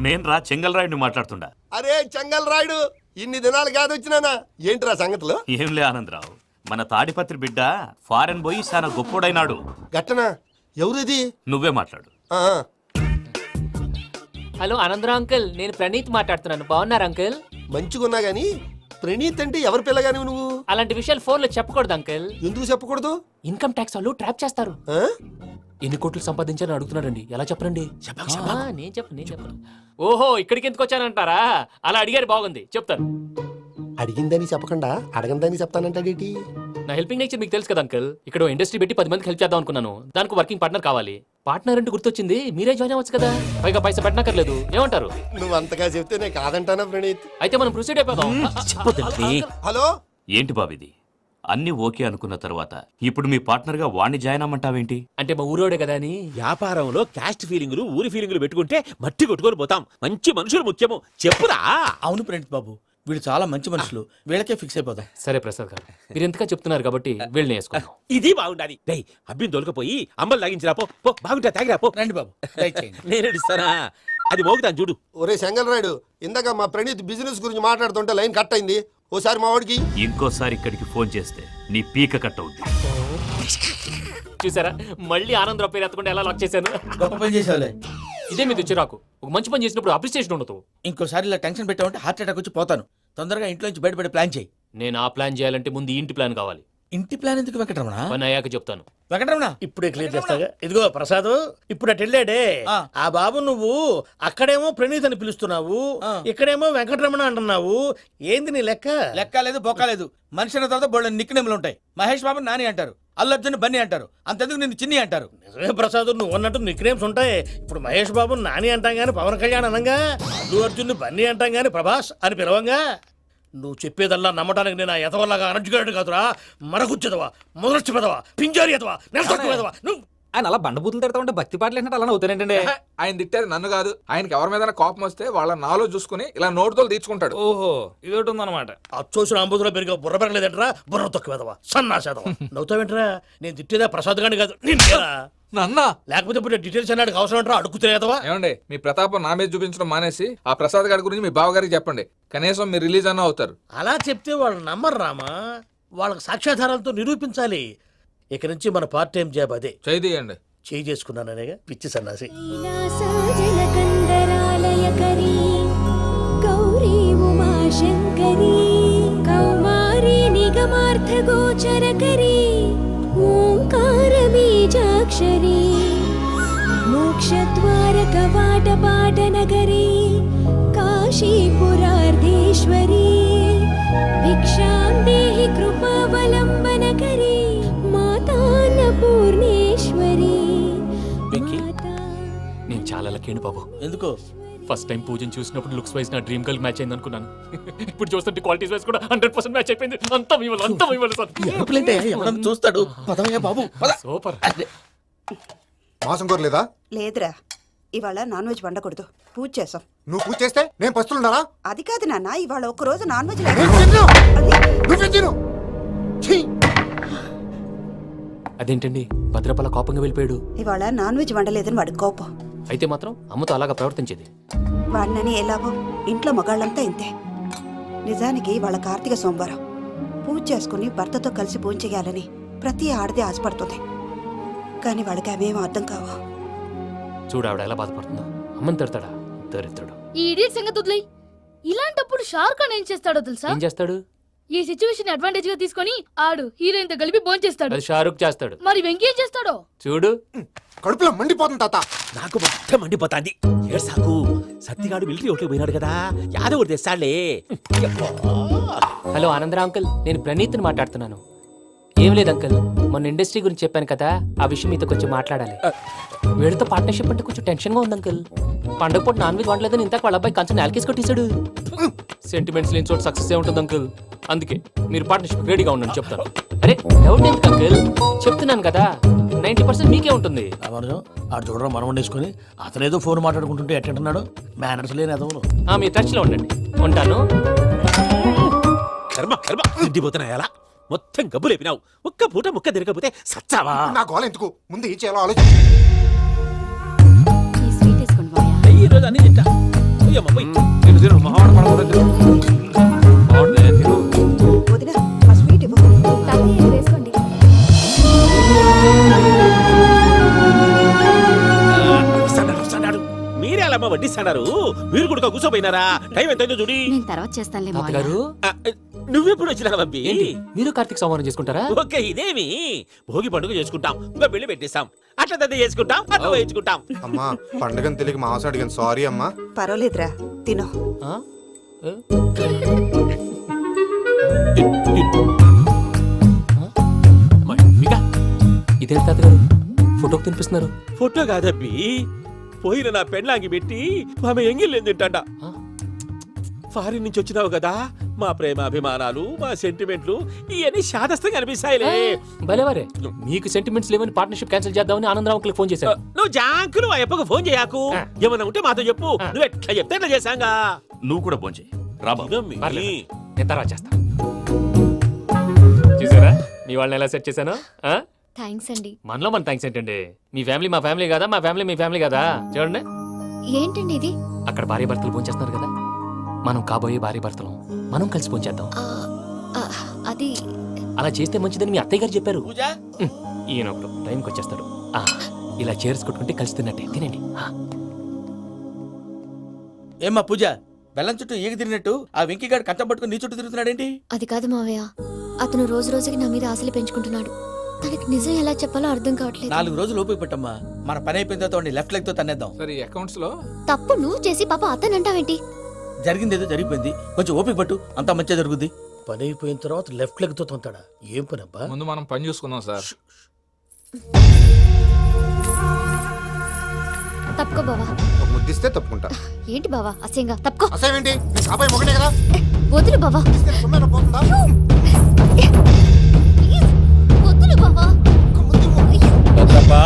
నేను రా చెంగల్రాయుడిని మాట్లాడుతుండా. అరే చెంగల్ రాయుడు, ఇన్ని దినాలు కాదు వచ్చినానా? ఏంట్రా సంగతులు? ఏంలే ఆనందరావు, మన తాడిపత్రి బిడ్డ ఫారెన్ పోయి చాలా గొప్పోడైనాడు. గట్టనా? ఎవరిది? నువ్వే మాట్లాడు. హలో ఆనందరావు అంకుల్, నేను ప్రణీత్ మాట్లాడుతున్నాను. బాగున్నారు అంకుల్? మంచిగున్నా గాని ప్రణీత్ అంటే ఎవరి పిల్లగాని నువ్వు? అలాంటి విషయాలు ఫోన్లో చెప్పకూడదు అంకుల్. ఎందుకు చెప్పకూడదు? ఇన్కమ్ ట్యాక్స్ వాళ్ళు ట్రాప్ చేస్తారు. ఎన్ని కోట్లు సంపాదించాలని అడుగుతున్నాడండి, ఎలా చెప్పరండి? నేను చెప్పను. ఓహో, ఇక్కడికి ఎందుకు వచ్చానంటారా? అలా అడిగారు, బాగుంది, చెప్తాను. అడిగిందని చెప్పకుండా అడగందని చెప్తానంటాడేటి? నా హెల్పింగ్ నేచర్ మీకు తెలుసు కదా అంకుల్. ఇక్కడ ఇండస్ట్రీ పెట్టి 10 మందికి హెల్ప్ చేద్దాం అనుకున్నాను. దానికి వర్కింగ్ పార్ట్నర్ కావాలి. పార్ట్నర్ అంటే గుర్తొచ్చింది, మీరే జాయిన్ అవ్వచ్చు కదా, పైగా పైసా పెట్టనక్కర్లేదు. ఏమంటారు? నువ్వు అంతగా చెప్తే నేను కాదంటానా ప్రణీత్? అయితే మనం ప్రొసీడ్ అయిపోదాం. హలో, ఏంటి బాబిది? అన్ని ఓకే అనుకున్న తర్వాత ఇప్పుడు మీ పార్ట్నర్ గా వాణ్ణి జాయిన్ అమ్మంటావేంటి? అంటే మా ఊరోడే కదా అని. వ్యాపారంలో క్యాస్ట్ ఫీలింగులు, ఊరి ఫీలింగులు పెట్టుకుంటే మట్టి కొట్టుకొని పోతాం. మంచి మనుషులు ముఖ్యము, చెప్పురా. అవును ప్రణీత్ బాబు, వీళ్ళు చాలా మంచి మనుషులు, వీళ్ళకే ఫిక్స్ అయిపోదాం. సరే ప్రసాద్ గారు, మీరు ఎంతగా చెప్తున్నారు కాబట్టి వీళ్ళని వేసుకుందాం. ఇది బాగుండాలి. డై అబ్బిని దొలకపోయి అమ్మలు లాగించిరా పో. బాగుంటా, తాగిరా పో. రండి బాబు, దయచేయండి. నేను ఇస్తానా? అది మోగుతాను చూడు. ఒరే చెంగల్ రాయుడు, ఇందాక మా ప్రణీత్ బిజినెస్ గురించి మాట్లాడుతుంటే లైన్ కట్ అయింది. ఓసారి మా వాడికి ఇంకోసారి ఇక్కడికి ఫోన్ చేస్తే నీ పీక కట్ అవుద్ది. చూసారా, మళ్ళీ ఆనందరావు పేరు ఎత్తకుండా ఎలా లాక్ చేశాను. గొప్ప పని చేసేవాళ్ళే. ఇదే మీద చిరాకు. ఒక మంచి పని చేసినప్పుడు అప్రిసియేషన్ ఉండదు. ఇంకోసారి ఇలా టెన్షన్ పెట్టామంటే హార్ట్ అటాక్ వచ్చి పోతాను. తొందరగా ఇంట్లో నుంచి బయటపడే ప్లాన్ చేయి. నేను ఆ ప్లాన్ చేయాలంటే ముందు ఇంటి ప్లాన్ కావాలి. ఇంటి ప్లాన్ ఎందుకు వెంకటరమణ? పని అయ్యాక చెప్తాను. వెంకటరమణ ఇప్పుడే క్లియర్ చేస్తాగా. ఇదిగో ప్రసాద్, ఇప్పుడు అటు వెళ్ళాడే ఆ బాబు, నువ్వు అక్కడేమో ప్రణీత్ అని పిలుస్తున్నావు, ఇక్కడేమో వెంకటరమణ అంటున్నావు. ఏంది నీ లెక్క? లెక్క లేదు, బొక్క లేదు. మనిషి అన్న తర్వాత బోళ్ళ నిక్నెములు ఉంటాయి. మహేష్ బాబు నాని అంటారు, అల్లు అర్జున్ బన్నీ అంటారు, అంతెందుకు నిన్ను చిన్ని అంటారు. నిజమే ప్రసాద్, నువ్వు అన్నట్టు నిక్నేమ్స్ ఉంటాయి. ఇప్పుడు మహేష్ బాబు నాని అంటాం గాని పవన్ కళ్యాణ్ అనంగా, అల్లు అర్జున్ బన్నీ అంటాం గాని ప్రభాస్ అని పిలవంగా. నువ్వు చెప్పేదల్లా నమ్మటానికి నేను ఎతవల్లాగా అనర్జుగాడు కాదురా. మరగుచ్చదవా, మొదలచ్చి పెదవా, పింజారి ఎదవా, నెలసొక్కు పెదవా. నువ్వు ఆయన అలా బండబూతులు తిడతా ఉంటే భక్తి పాటలు ఏంటంటే అలా అవుతానంటే ఆయన తిట్టేది నన్ను కాదు. ఆయనకి ఎవరి మీద కోపం వస్తే వాళ్ళ నాలో చూసుకుని ఇలా నోటుతో తీర్చుకుంటాడు. ఓహో ఇదొకటి ఉందన్నమాట. అచ్చోసిన అంబుధులో పెరిగే బుర్ర పెరగలేదంటరా, బుర్ర తొక్కువేదవా సన్నాసేదవా. నవ్వుతావేంట్రా? నేను తిట్టేదా ప్రసాద్ గాని కాదు నిన్నేరా. నన్నా లేకపోతే ఇప్పుడు డీటెయిల్స్ అన్నాడు అవసరం అంటారా, అడుగుతాయేదవా. ఏమండి మీ ప్రతాపం నా మీద చూపించడం మానేసి ఆ ప్రసాద్ గారి గురించి మీ బావగారికి చెప్పండి. కనీసం మీరు రిలీజ్ అన్న అవుతారు. అలా చెప్తే వాళ్ళు నమ్మరు రామా, వాళ్ళకి సాక్ష్యాధారాలతో నిరూపించాలి. ఇక నుంచి మన పార్ట్ టైం జాబ్ అదే. చేయండి. చేయి చేసుకున్నాననేగా పిచ్చి సన్నాసి. కైలాసజలకందరాలయకరీ గౌరీ ఉమాశంకరీ కౌమారీ నిగమార్థగోచరకరీ ఓంకార బీజాక్షరీ మోక్షద్వారకవాటపాటనగరీ కాశీపురార్ధేశ్వరీ భిక్షాం దేహి కృపావలంబనకరీ పూర్ణేశ్వరి. వెంకీ, నేను చాలా లక్కీని బాబు. ఎందుకో? ఫస్ట్ టైం పూజను చూసినప్పుడు లుక్స్ వైజ్ నా డ్రీమ్ గర్ల్ మ్యాచ్ అయింది అనుకున్నాను. ఇప్పుడు చూస్తుంటే క్వాలిటీస్ వైజ్ కూడా 100% మ్యాచ్ అయిపోయింది. అంతా ఇవ్వాలి సార్. చూస్తాడు. పదవయ్యా బాబు. సూపర్. మాసం కోరలేదా? లేదురా, ఇవాళ నాన్ వెజ్ వండకూడదు. పూజ చేసాం. నువ్వు పూజ చేస్తే నేను పస్తులున్నారా? అది కాదు నాన్న, ఇవాళ ఒక రోజు నాన్ వెజ్ అదేంటండి భద్రపల కోపంగా వెళ్ళిపోయాడు? ఇవాళ నాన్ వెజ్ వండలేదని వాడి కోపం. అయితే మాత్రం అమ్మతో అలాగా ప్రవర్తించేది. వాడినని ఎలాగో ఇంట్లో మగాళ్ళంతా ఇంతే. నిజానికి వాళ్ళ కార్తీక సోమవారం పూజ చేసుకుని భర్తతో కలిసి పూజ చేయాలని ప్రతి ఆడది ఆశపడుతుంది. కానీ వాళ్ళకి అవేమో అర్థం కావు. చూడు ఆవిడ ఎలా బాధపడుతుందో. అమ్మని తిడతాడా దరిద్రుడు. ఈ ఇడియట్ సంగతి వదిలేయ్. ఇలాంటప్పుడు షారుఖ్ ఖాన్ ఏం చేస్తాడో తెలుసా? ఏం చేస్తాడు? ఈ సిచ్యువేషన్ అడ్వాంటేజ్ గా తీసుకొని ఆడు హీరోయిన్ తో కలిపి బోన్ చేస్తాడు. అది షారుఖ్ చేస్తాడు. మరి వెంకీ ఏం చేస్తాడో చూడు. కడుపులో మండిపోతుంది తాత. నాకు మొత్తం మండిపోతాంది. ఏడ్సాకు, సత్తిగాడు మిలిటరీ ఒకటి పోయినాడు కదా, యాదవ్ ఒకటి తెస్తాడులే. హలో ఆనందరా అంకుల్, నేను ప్రణీత్ని మాట్లాడుతున్నాను. ఏం లేదు అంకుల్, మొన్న ఇండస్ట్రీ గురించి చెప్పాను కదా, ఆ విషయం మీతో కొంచెం మాట్లాడాలి. వీడితో పార్ట్నర్షిప్ అంటే కొంచెం టెన్షన్ గా ఉంది అంకుల్. పండగ పూట నాన్ వెజ్ వండలేదని ఇంతకు వాళ్ళ అబ్బాయి కంచెం నేలకేసి కొట్టేశాడు. సెంటిమెంట్స్ లేని చోట సక్సెస్ ఏ ఉంటుంది అంకుల్. అందుకే మీరు పార్ట్నర్షిప్ రెడీగా ఉండండి చెప్తాను. అరే డౌట్ ఎందుకు అంకుల్, చెప్తున్నాను కదా 90% మీకే ఉంటుంది. ఆడు చూడడం మనం వండేసుకుని అతనేదో ఫోన్ మాట్లాడుకుంటుంటే ఎట్టంటున్నాడు. మేనర్స్ లేని అదవులు. మీరు టచ్ లో ఉండండి. ఉంటాను. కర్మ కర్మ తిండిపోతున్నా ఎలా మొత్తం గబ్బు లేపినావు. ఒక్క పూట ముక్క తిరగకపోతే సచ్చావా? నా గోల ఎందుకు, ముందు ఏం చేయాలో ఆలోచించు. ఈ స్వీట్ వేసుకోండి మాయా. ఈ రోజు అన్ని తింటా. పోయమ్మ, పోయ్. వదిన, ఆ స్వీట్ ఇవ్వు. తాతయ్య వేసుకోండి. వస్తాడు. మీరే అలా వడ్డిస్తాడారు. మీరు కూడా కూర్చోపోయినారా? టైం ఎంతైందో చూడి. నేను తర్వాత చేస్తానులే మాయా. తాతగారు నువ్వెప్పుడు వచ్చినా బంబి? ఏంటి మీరు కార్తీక్ సంహారం చేసుకుంటారా? ఓకే, ఇదేమి భోగి పండుగ చేసుకుంటాం, ఇంకా పెళ్లి పెట్టేస్తాం, అట్లా దద్ద చేసుకుంటాం, అట్లా వేయించుకుంటాం. అమ్మా పండుగని తెలియక మాంసం అడిగాను, సారీ అమ్మా. పర్వాలేదురా, తినో. ఆ? ఏ? ఇదేంటి తాతగారు ఫోటోకి తినిపిస్తున్నారు? ఫోటో కాదబ్బి, పోయిన నా పెళ్ళాంగి పెట్టి ఆమె ఎంగిల్లేం తింటాడ. ఫారిన్ నుంచి వచ్చినావు కదా, మా ప్రేమ అభిమానాలు, మా సెంటిమెంట్లు ఇవన్నీ శాదస్తంగా అనిపిస్తాయిలే. భలేవారే, మీకు సెంటిమెంట్స్ లేవని పార్ట్నర్షిప్ క్యాన్సిల్ చేద్దామని ఆనందరావుకి ఫోన్ చేశాను. నువ్వు జాంకులు ఆ అప్పకు ఫోన్ చేయకు. ఏమన్నా ఉంటే మాతో చెప్పు. నువ్వు ఎట్లా చెప్తే ఎట్లా చేశాంగా. నువ్వు కూడా ఫోన్ చేయి రాబా. నేను తర్వాత చేస్తా. చూసారా మీ వాళ్ళని ఎలా సెట్ చేశాను? థ్యాంక్స్ అండి. మనలో మన థ్యాంక్స్ ఏంటండి, మీ ఫ్యామిలీ మా ఫ్యామిలీ కదా, మా ఫ్యామిలీ మీ ఫ్యామిలీ కదా. చూడండి ఏంటండి ఇది? అక్కడ భార్య భర్తలు ఫోన్ చేస్తున్నారు కదా, మనం కాబోయే భార్య భర్తలు మనం కలిసి ఫోన్ చేద్దాం. అది అలా చేస్తే మంచిదని మీ అత్తయ్య గారు చెప్పారు. ఈయన ఒకడు టైంకి వచ్చేస్తాడు. ఇలా చేర్స్ కొట్టుకుంటే కలిసి తిన్నట్టే. తినండి. ఏమ్మా పూజ, బెల్లం చుట్టూ ఈగ తిరిగినట్టు ఆ వెంకీగాడు కంచం పట్టుకుని నీ చుట్టూ తిరుగుతున్నాడేంటి? అది కాదు మావయ్య, అతను రోజు రోజుకి నా మీద ఆశలు పెంచుకుంటున్నాడు. తనకి నిజం ఎలా చెప్పాలో అర్థం కావట్లేదు. 4 రోజులు ఓపిక పట్టమ్మా, మన పని అయిపోయిన తర్వాత లెఫ్ట్ లెగ్ తో తన్నేద్దాం. సరే అకౌంట్స్ లో తప్పు నువ్వు చేసి పాప అతను అంటావేంటి? జరిగిందేదో జరిగిపోయింది, కొంచెం ఓపిక పట్టు, అంతా మంచిగా జరుగుద్ది. పని అయిపోయిన తర్వాత లెఫ్ట్ లెగ్ తో తొంతాడా? ఏం పని అబ్బా? ముందు మనం పని చూసుకుందాం సార్. తప్పుకో బావా. ముద్దిస్తే తప్పుకుంటా. ఏంటి బావా అసహ్యంగా? తప్పుకో. అసేమేంటి, నీ కాబోయే మొగనే కదా. వదులు బావా. సొమ్మేనా పోతుందా? వదులు బావా. భద్రప్పా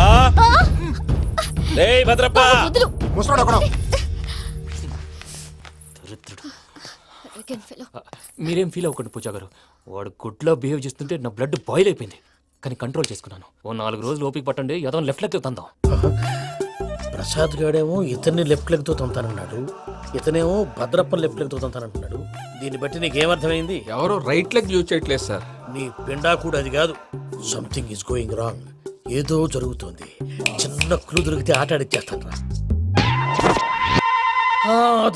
భద్రప్ప వదులు. ముసరాడు ఒకడు. దరిద్రుడు. Arrogant fellow. మీరేం ఫీల్ అవ్వకండి పూజా గారు. వాడు గుడ్లో బిహేవ్ చేస్తుంటే నా బ్లడ్ బాయిల్ అయిపోయింది. కానీ కంట్రోల్ చేసుకున్నాను. ఓ 4 రోజులు ఓపిక పట్టండి, ఏదో లెఫ్ట్ లెక్క తందాం. ప్రసాద్ గాడేమో ఇతన్ని లెఫ్ట్ లెగ్ తో తొంతానన్నాడు, ఇతనేమో భద్రప్పని లెఫ్ట్ లెగ్ తో తొంతానంటున్నాడు. దీన్ని బట్టి నీకేమర్థమైంది? ఎవరు రైట్ లెగ్ యూజ్ చేయట్లేదు సార్. నీ పిండా కూడా అది కాదు. Something is going wrong. ఏదో జరుగుతోంది. చిన్న క్లూ దొరికితే ఆట ఆడిచ్చేస్తాను రా.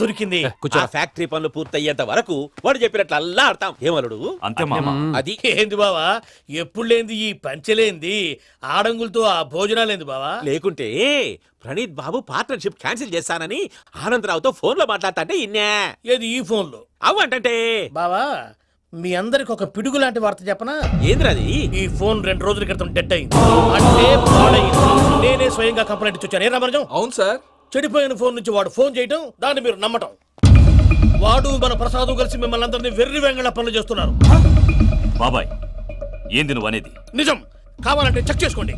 దొరికింది. ఆ ఫ్యాక్టరీ పనులు పూర్తయ్యేంత వరకు వాడు చెప్పినట్లు అల్లా ఆడతాం. ఏమలుడు అంతే మామ. అది ఏంది బావా, ఎప్పుడు లేంది ఈ పంచలేంది, ఆడంగులతో ఆ భోజనాలేంది బావా? లేకుంటే ప్రణీత్ బాబు పార్ట్నర్షిప్ క్యాన్సిల్ చేస్తానని ఆనందరావుతో ఫోన్ లో మాట్లాడతాంటే ఇన్నే. ఏది ఈ ఫోన్ లో? అవ్వంటే బావా, మీ అందరికి ఒక పిడుగు లాంటి వార్త చెప్పనా? ఏంద్రది? ఈ ఫోన్ 2 రోజుల క్రితం డెడ్ అయింది, అంటే పాడైంది. నేనే స్వయంగా కంప్లైంట్ ఇచ్చి వచ్చాను. ఏ రామరాజం? అవును సార్. చెడిపోయిన ఫోన్ నుంచి వాడు ఫోన్ చేయటం, దాన్ని మీరు నమ్మటం. వాడు మన ప్రసాదు కలిసి మిమ్మల్ని అందరినీ వెర్రి వెంగళ పనులు చేస్తున్నారు. బాబాయ్ ఏంది నువ్వు అనేది? నిజం. కావాలంటే చెక్ చేసుకోండి.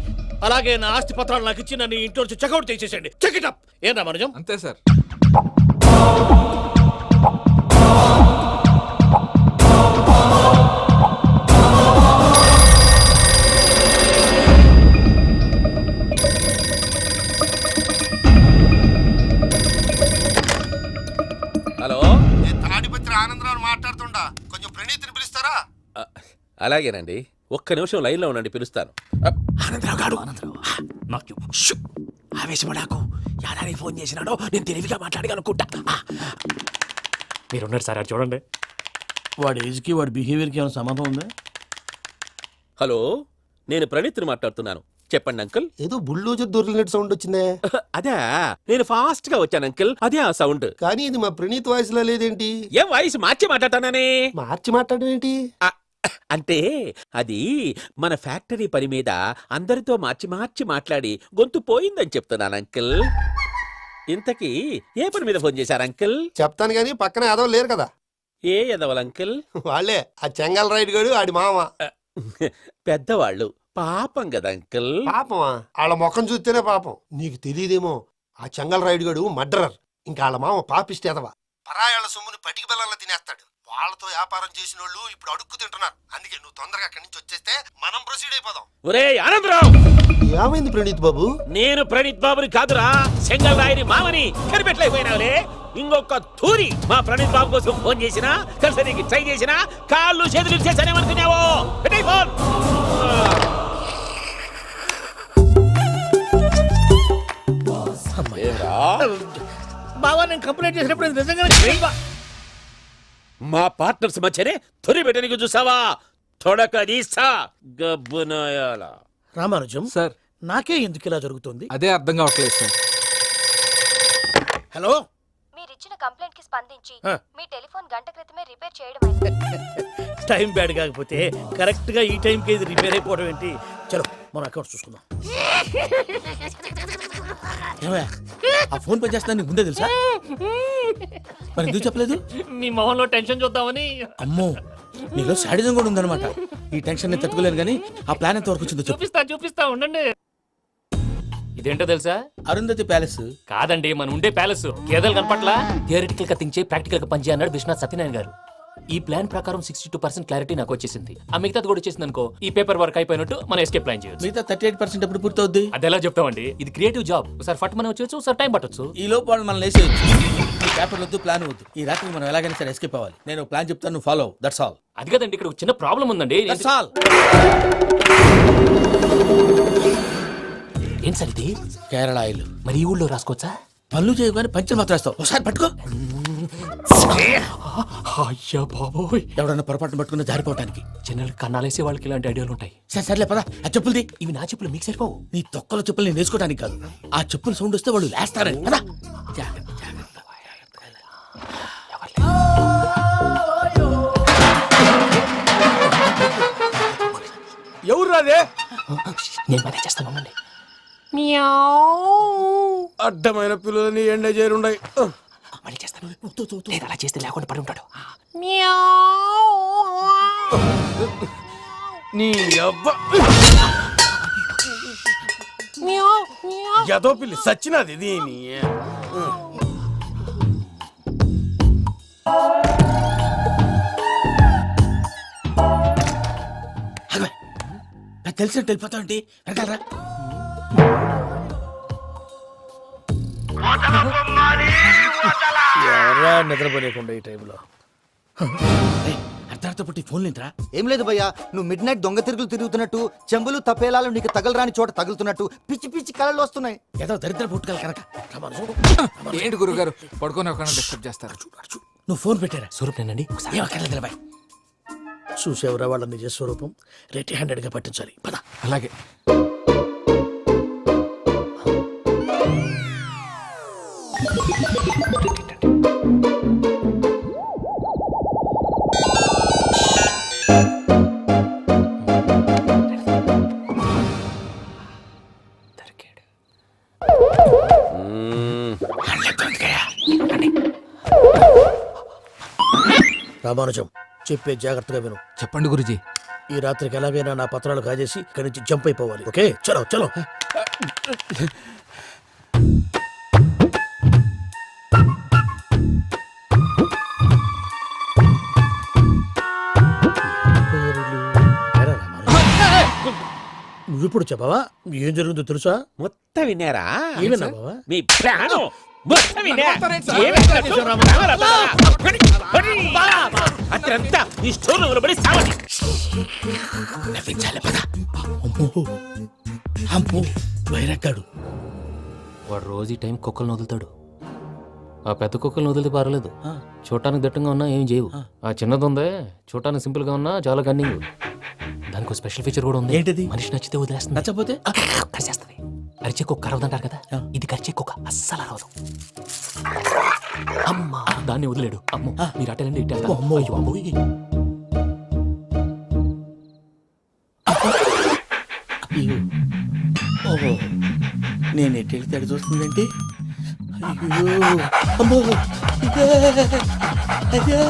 అలాగే నా ఆస్తి పత్రాలు నాకు ఇచ్చి నన్ను ఇంట్లో నుంచి చెక్అౌట్ చేసేసండి. Check it up. ఏం రామరాజం? అంతే సార్. హలో, తాడిపత్రి ఆనందరావు మాట్లాడుతుండా, కొంచెం ప్రణీతిని పిలుస్తారా? అలాగేనండి. ఒక్క నిమిషం లైన్ లో ఉండండి, పిలుస్తాను. ఆనందరావు గాడు. ఆవేశపడాకు. యాదానికి ఫోన్ చేసినాడో నేను తెలివిగా మాట్లాడగలనుకుంటా. మీరున్నారు సార్, అది చూడండి. వాడి ఏజ్కి వాడి బిహేవియర్కి ఏమైనా సంబంధం ఉందా? హలో, నేను ప్రణీత్ని మాట్లాడుతున్నాను. చెప్పండి అంకుల్. ఏదో బుల్డోజర్ దొరికినట్టు సౌండ్ వచ్చిందే. అదే, నేను ఫాస్ట్ గా వచ్చాను అంకుల్. అదే ఆ సౌండ్. కానీ ఇది మా ప్రణీత్ వాయిస్ లో లేదేంటి? ఏం వాయిస్ మార్చి మాట్లాడతానని? మార్చి మాట్లాడడం ఏంటి? అంటే అది మన ఫ్యాక్టరీ పని మీద అందరితో మార్చి మార్చి మాట్లాడి గొంతు పోయిందని చెప్తున్నాను అంకుల్. ఇంతకీ ఏ పని మీద ఫోన్ చేశారు అంకుల్? చెప్తాను గానీ పక్కన ఏదో లేరు కదా. ఏ ఎదవల్ అంకుల్? వాళ్ళే ఆ చెంగల్ రైడ్ గడు ఆడి మామ. పెద్దవాళ్ళు, పాపం కదా అంకుల్. పాపమా? వాళ్ళ ముఖం చూస్తేనే పాపం. నీకు తెలియదేమో, ఆ చెంగల్ రైడ్ గడు మర్డరర్. ఇంకా వాళ్ళ మామ పాపిస్తేదవా. పరాయాళ్ళ సొమ్ముని పటికి బెల్లంలో తినేస్తాడు. వాళ్ళతో వ్యాపారం చేసిన వాళ్ళు ఇప్పుడు అడుక్కు తింటున్నారు. అందుకే నువ్వు తొందరగా అక్కడి నుంచి వచ్చేస్తే మనం ప్రొసీడ్ అయిపోదాం. ఒరే ఆనందరావు! ఏమైంది ప్రణీత్ బాబు? నేను ప్రణీత్ బాబుని కాదురా, సెంగల్ రాయని మామని. కనిపెట్టలేకపోయినావులే. ఇంకొక తూరి మా ప్రణీత్ బాబు కోసం ఫోన్ చేసినా, కలిసి ట్రై చేసినా, కాళ్ళు చేతులు చేశానేమనుకున్నావో. పెట్టేయ్ ఫోన్. బావా, నేను కంప్లైంట్ చేసినప్పుడు ఇది నిజంగానే మా పార్ట్నర్స్ మధ్యనే తొలి పెట్టడానికి చూసావా? తొడక తీస్తా గబ్బునాయాల. రామానుజం సార్, నాకే ఎందుకు ఇలా జరుగుతుంది? అదే అర్థం కావట్లేదు సార్. హలో, మీరిచ్చిన కంప్లైంట్ కి స్పందించి ఆ. మీ టెలిఫోన్ గంట క్రితమే రిపేర్ చేయడం టైం బ్యాడ్ కాకపోతే కరెక్ట్ గా ఈ టైంకి ఇది రిపేర్ అయిపోవడం ఏంటి? చలో మన అకౌంట్ చూసుకుందాం. ఏమయ్య, ఆ ఫోన్ పని చేస్తున్నా నీకు ముందే తెలుసా? మరి ఎందుకు చెప్పలేదు? మీ మొహంలో టెన్షన్ చూద్దామని. అమ్మో, నీలో శాడిజం కూడా ఉందన్నమాట. ఈ టెన్షన్ నేను తట్టుకోలేను కానీ ఆ ప్లాన్ ఎంత వరకు వచ్చిందో చెప్పు. చూపిస్తా ఉండండి. ఇదేంటో తెలుసా? అరుంధతి ప్యాలెస్ కాదండి, మనం ఉండే ప్యాలెస్. గేదెలు కనపట్లా? థియరిటికల్ గా థింక్ చేయి, ప్రాక్టికల్ గా పనిచేయ అన్నాడు విశ్వనాథ్ సత్యనారాయణ గారు. ఈ ప్లాన్ ప్రకారం 62% క్లారిటీ నాకు వచ్చేసింది. ఆ మిగతాది కూడా వచ్చేసింది అనుకో, ఈ పేపర్ వర్క్ అయిపోయినట్టు మనం ఎస్కేప్ ప్లాన్ చేయొచ్చు. మిగతా 38% ఎప్పుడు పూర్తవుద్ది? అది ఎలా చెప్తామండి? ఇది క్రియేటివ్ జాబ్. ఒకసారి ఫట్ మనం వచ్చేయచ్చు, ఒకసారి టైం పట్టొచ్చు. ఈ లోపు వాళ్ళు మనం లేసేయచ్చు. ఈ పేపర్ వద్దు, ప్లాన్ వద్దు. ఈ రాత్రి మనం ఎలాగైనా సరే ఎస్కేప్ అవ్వాలి. నేను ప్లాన్ చెప్తాను, నువ్వు ఫాలో. That's all. అది కదండి, ఇక్కడ ఒక చిన్న ప్రాబ్లం ఉందండి. That's all. ఏం సార్ ఇది? కేరళ ఆయిల్. మరి ఈ ఊళ్ళో రాసుకోవచ్చా? పనులు చేయగానే పంచలు మాత్రం వేస్తావు. ఒకసారి పట్టుకో. అయ్యా బాబోయ్, ఎవడన్నా పొరపాటున పట్టుకున్న జారిపోవటానికి. జనరల్ కన్నాలేసే వాళ్ళకి ఇలాంటి ఐడియాలు ఉంటాయి. సరే సర్లే పదా, ఆ చెప్పులది. ఇవి నా చెప్పులు మీకు సరిపోవు. నీ తొక్కల చెప్పులు నేను వేసుకోవడానికి కాదు, ఆ చెప్పులు సౌండ్ వస్తే వాళ్ళు లేస్తారని. పదా, జాగ్రత్త. ఎవరు రాదే? నేను మనే చేస్తాను, ఉండండి. అడ్డమైన పిల్లలని ఎండ చేరుండయి. మళ్ళీ చేస్తాను. లేదు, అలా చేస్తే లేకుండా పడి ఉంటాడు. నీ అబ్బ ఎదో పిల్లి సచ్చినది దీని నాకు తెలిసినట్టు వెళ్ళిపోతావు ఏంటి వెనకాలరా ఎవరా నిద్రపోలేకుండా ఈ టైంలో అర్ధరాత్రి పుట్టి ఫోన్ లేంట్రా ఏం లేదు భయ్యా నువ్వు మిడ్ నైట్ దొంగ తిరుగులు తిరుగుతున్నట్టు చెంబులు తపేలాలు నీకు తగలరాని చోట తగులుతున్నట్టు పిచ్చి పిచ్చి కళలు వస్తున్నాయి. ఏదో దరిద్ర పుట్టుకల కనుక ఏంటి గురుగారు పడుకొని ఒక డిస్టర్బ్ చేస్తారు? నువ్వు ఫోన్ పెట్టారా స్వరూపేనండి ఏమక్కర్లేదు బాయ్ చూసేవరా వాళ్ళ నిజ స్వరూపం రెట్టి హ్యాండెడ్ గా పట్టించాలి పద అలాగే రామానుజం చెప్పే జాగ్రత్తగా విను. చెప్పండి గురుజీ. ఈ రాత్రికి ఎలాగైనా నా పత్రాలు కాజేసి ఇక్కడి నుంచి జంప్ అయిపోవాలి. ఓకే చలో చలో. నువ్విప్పుడు చెప్పవా ఏం జరుగుతుందో తెలుసా? మొత్తం విన్నారా? ఏమన్నా బావా? మీ ప్రాణం మొత్తం విన్నా? అత్రంతా ఈ స్టోర్ రూమ్ లో పడి సావండి. నవ్వించాలి పద. అమ్మో అమ్మో వైరగ్గాడు. వాడు రోజు ఈ టైం కుక్కలను వదులుతాడు. ఆ పెద్ద కుక్కలను వదిలితే పర్లేదు, చూడటానికి దట్టంగా ఉన్నా ఏం చేయవు. ఆ చిన్నది ఉందే చూడటానికి సింపుల్ గా ఉన్నా చాలా కన్నింగ్. దానికి స్పెషల్ ఫీచర్ కూడా ఉంది. ఏంటిది? మనిషి నచ్చితే వదిలేస్తుంది, నచ్చపోతే కరిచేస్తుంది. అరిచే కుక్క అరవదంటారు కదా, ఇది కరిచే కుక్క అస్సలు అరవదు. అమ్మా దాన్ని వదిలేడు. అమ్మో మీరు అటెండి ఇటు వెళ్తారు. అమ్మో. అయ్యో అమ్మోయ్. ఓహో నేను ఎటు వెళ్తే అటు చూస్తుందంటే అయ్యో అమ్మో అయ్యో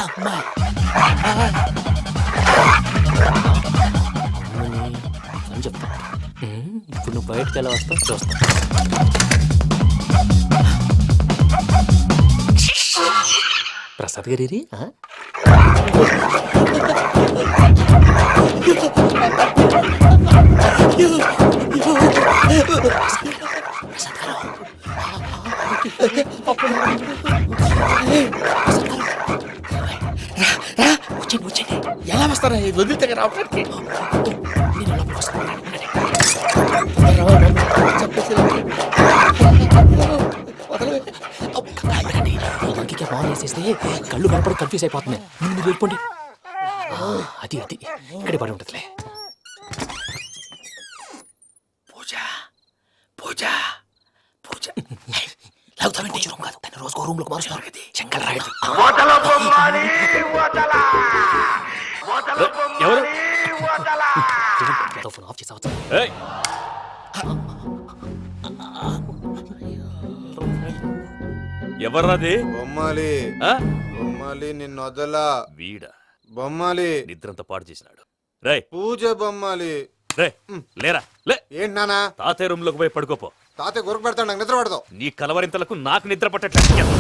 అమ్మా అని చెప్తా. ఇప్పుడు నువ్వు బయటకు ఎలా వస్తావు చూస్తా. ప్రసాద్ గారి ఎలా వస్తారా వదిలితే రావడానికి? ఇంకే బాగా వేసేస్తే కళ్ళు కనపడి కన్ఫ్యూజ్ అయిపోతున్నాయి. మీరు వెళ్ళిపోండి. అది అది ఇక్కడే పడి ఉంటుందిలే. పూజ పూజ పూజ లాగుతామంటే రూమ్ కాదు, దాన్ని రోజుకో రూమ్ లోకి మారుస్తున్నారు కదా. శంకర్ రాయుడు ఎవరు ఫోన్ ఆఫ్ చేసావచ్చు. ఎవర్రాది? బొమ్మాలి బొమ్మాలి నిన్ను వదలా. వీడా బొమ్మాలి నిద్రంతా పాడు చేసినాడు. రే పూజ బొమ్మాలి. రే లేరా లే. ఏంటి నానా? తాతయ్య రూమ్ లోకి పోయి పడుకోపో. తాతయ్య గురకు పెడతాడు, నాకు నిద్ర పడతావు. నీ కలవరింతలకు నాకు నిద్ర పట్టట్లేదు.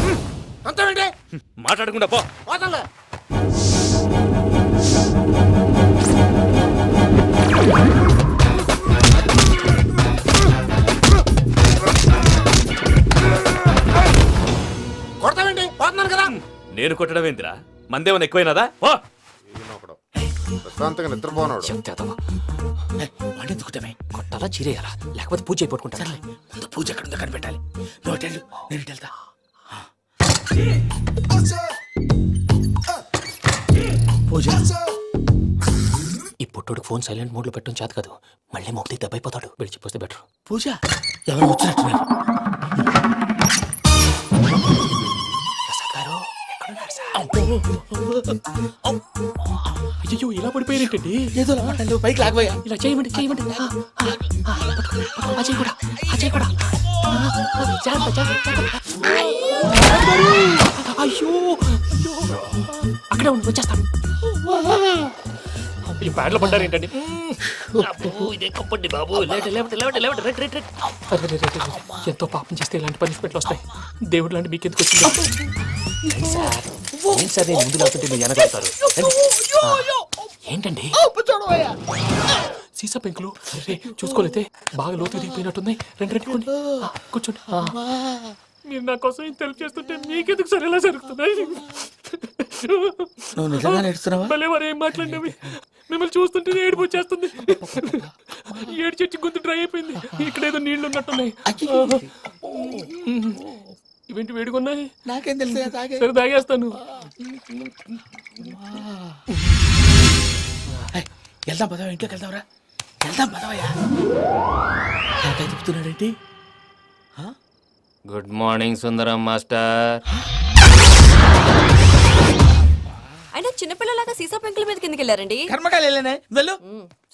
అంతేంటి మాట్లాడకుండా పో. పోతాలే. కొడతావేంటి? పోతున్నాను కదా. నేను కొట్టడం ఏంటిరా? మందేమన్నా ఎక్కువైనదా? పో. ప్రశాంతంగా నిద్రపోనాడు. వాడిని దుక్కుతామే కొట్టాలా చీరేయాలా లేకపోతే పూజ అయిపోట్టుకుంటా. సర్లే ముందు పూజ ఎక్కడ ఉందో కనిపెట్టాలి. నువ్వు అటు వెళ్ళు, నేను ఇటు వెళ్తా. పూజ ఈ పుట్టోడికి ఫోన్ సైలెంట్ మోడ్ లో పెట్టడం చేత కాదు. మళ్ళీ మొక్కి దెబ్బైపోతాడు. విడిచిపోతే బెటర్. పూజ ఎవరు వచ్చినట్టున్నారు. ప్రసాద్ గారు ఎక్కడున్నారు సార్? అయ్యో ఇలా పడిపోయారేంటండి? ఏదో మాట్లాడు, పైకి లాగబోయా. ఇలా చేయమండి చేయమండి. అజయ్ కూడా అజయ్ కూడా జాగ్రత్త జాగ్రత్త. అయ్యో అక్కడే ఉండి వచ్చేస్తాను. ఈ ప్యాడ్లో పడ్డారు ఏంటండి? ఎంతో పాపం చేస్తే ఇలాంటి పనిష్మెంట్లు వస్తాయి. దేవుడు లాంటి మీకు ఎందుకు వచ్చింది సార్? ఏంటి సార్ నేను ముందు లేకుంటే మీరు వెనకాడతారు? ఏంటండి సీసా పెంకులు చూసుకోలేతే బాగా లోతు దిగిపోయినట్టున్నాయి. రెండు రెండు కొన్ని కూర్చోండి. మీరు నా కోసం ఇంత హెల్ప్ చేస్తుంటే మీకెందుకు సరే ఎలా జరుగుతున్నాయి? నువ్వు నిజంగా నేర్చుతున్నావా? భలే వారు ఏం మాట్లాడినవి. మిమ్మల్ని చూస్తుంటే ఏడుపు వచ్చేస్తుంది. ఏడు చెట్టు గొంతు డ్రై అయిపోయింది. ఇక్కడ ఏదో నీళ్లు ఉన్నట్టున్నాయి. ఇవేంటి వేడుకున్నాయి? నాకేం తెలుసు? సరే తాగేస్తాను. వెళ్దాం పదవా, ఇంట్లోకి వెళ్దాంరా. వెళ్దాం పదవయ్యా. చెప్తున్నాడేంటి? గుడ్ మార్నింగ్ సుందరం మాస్టర్. అయినా చిన్నపిల్లలాగా సీసా పెంకుల మీద కిందకి వెళ్ళారండి. కర్మకాయలు వెళ్ళానే, వెళ్ళు.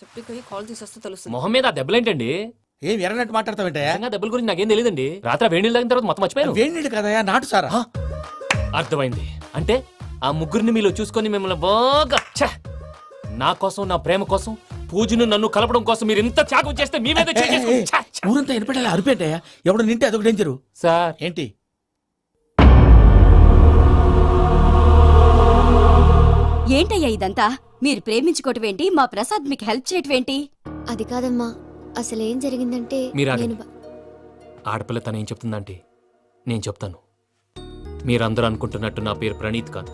చెప్పి కాల్ తీసేస్తే తెలుస్తుంది. మొహం మీద ఆ దెబ్బలేంటండి? ఏం ఎర్రనట్టు మాట్లాడతావేంటయ్యా? దెబ్బల గురించి నాకేం తెలియదండి. రాత్రి వేడి నీళ్ళు తాగిన తర్వాత మొత్తం మర్చిపోయాను. వేడి నీళ్ళు కదయా, నాటు సారా. అర్థమైంది. అంటే ఆ ముగ్గురిని మీలో చూసుకొని మిమ్మల్ని బాగా నా కోసం, నా ప్రేమ కోసం, పూజను నన్ను కలపడం కోసం మీరు ఇంత త్యాగం చేస్తే మీ మీద ఊరంతా ఎనపెట్టాలి అరిపేటయ్యా. ఎవడు నింటే అదొక డేంజరు. సార్ ఏంటి? ఏంటయ్యా ఇదంతా? మీరు ప్రేమించుకోవటం ఏంటి? మా ప్రసాద్ మీకు హెల్ప్ చేయటం ఏంటి? అది కాదమ్మా, అసలు ఏం జరిగిందంటే మీరు నేను ఆగండి. ఆడపిల్ల తను ఏం చెప్తుందంటే నేను చెప్తాను. మీరందరూ అనుకుంటున్నట్టు నా పేరు ప్రణీత్ కాదు,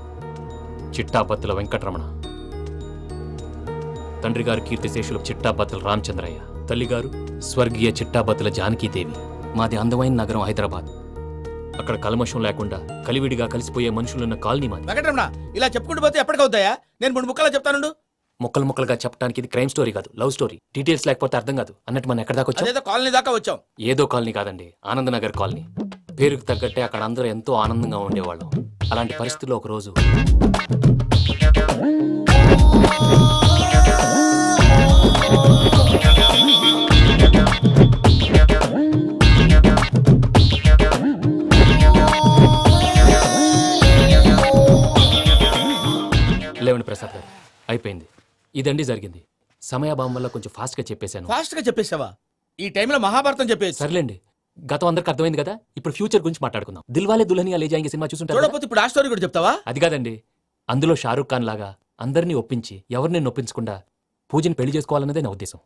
చిట్టాపత్తుల వెంకటరమణ. తండ్రి గారు కీర్తిశేషులు చిట్టాపత్తుల రామచంద్రయ్య, తల్లిగారు స్వర్గీయ చిట్టాపత్తుల జానకీదేవి. మాది అందమైన నగరం హైదరాబాద్. అక్కడ కల్మషం లేకుండా కలివిడిగా కలిసిపోయే మనుషులున్న కాలనీ మాది. వెంకటరమణ, ఇలా చెప్పుకుంటూ పోతే ఎప్పటికవుతాయా? నేను మూడు ముక్కలా చెప్తాను. ముక్కలు ముక్కలుగా చెప్పడానికి ఇది క్రైమ్ స్టోరీ కాదు, లవ్ స్టోరీ. డీటెయిల్స్ లేకపోతే అర్థం కాదు. అన్నట్టు మనం ఎక్కడ దాకా వచ్చాం? అదేదో కాలనీ దాకా వచ్చాం. ఏదో కాలనీ కాదండి, ఆనందనగర్ కాలనీ. పేరుకు తగ్గట్టే అక్కడ అందరూ ఎంతో ఆనందంగా ఉండేవాళ్ళం. అలాంటి పరిస్థితుల్లో ఒక రోజు లేవండి ప్రసాద్ గారు, అయిపోయింది. ఇదండి జరిగింది. సమయాభావం వల్ల కొంచెం ఫాస్ట్ గా చెప్పేశాను. ఫాస్ట్ గా చెప్పేసావా? ఈ టైంలో మహాభారతం చెప్పేసి. సర్లేండి, గతం అందరికి అర్థమైంది కదా. ఇప్పుడు ఫ్యూచర్ గురించి మాట్లాడుకుందాం. దిల్వాలే దుల్హనియా లే జాయేంగే సినిమా చూసుంటారు. చూడకపోతే ఇప్పుడు ఆ స్టోరీ కూడా చెప్తావా? అది కాదండి, అందులో షారూక్ ఖాన్ లాగా అందరినీ ఒప్పించి ఎవరిని నొప్పించకుండా పూజని పెళ్లి చేసుకోవాలన్నదే నా ఉద్దేశం.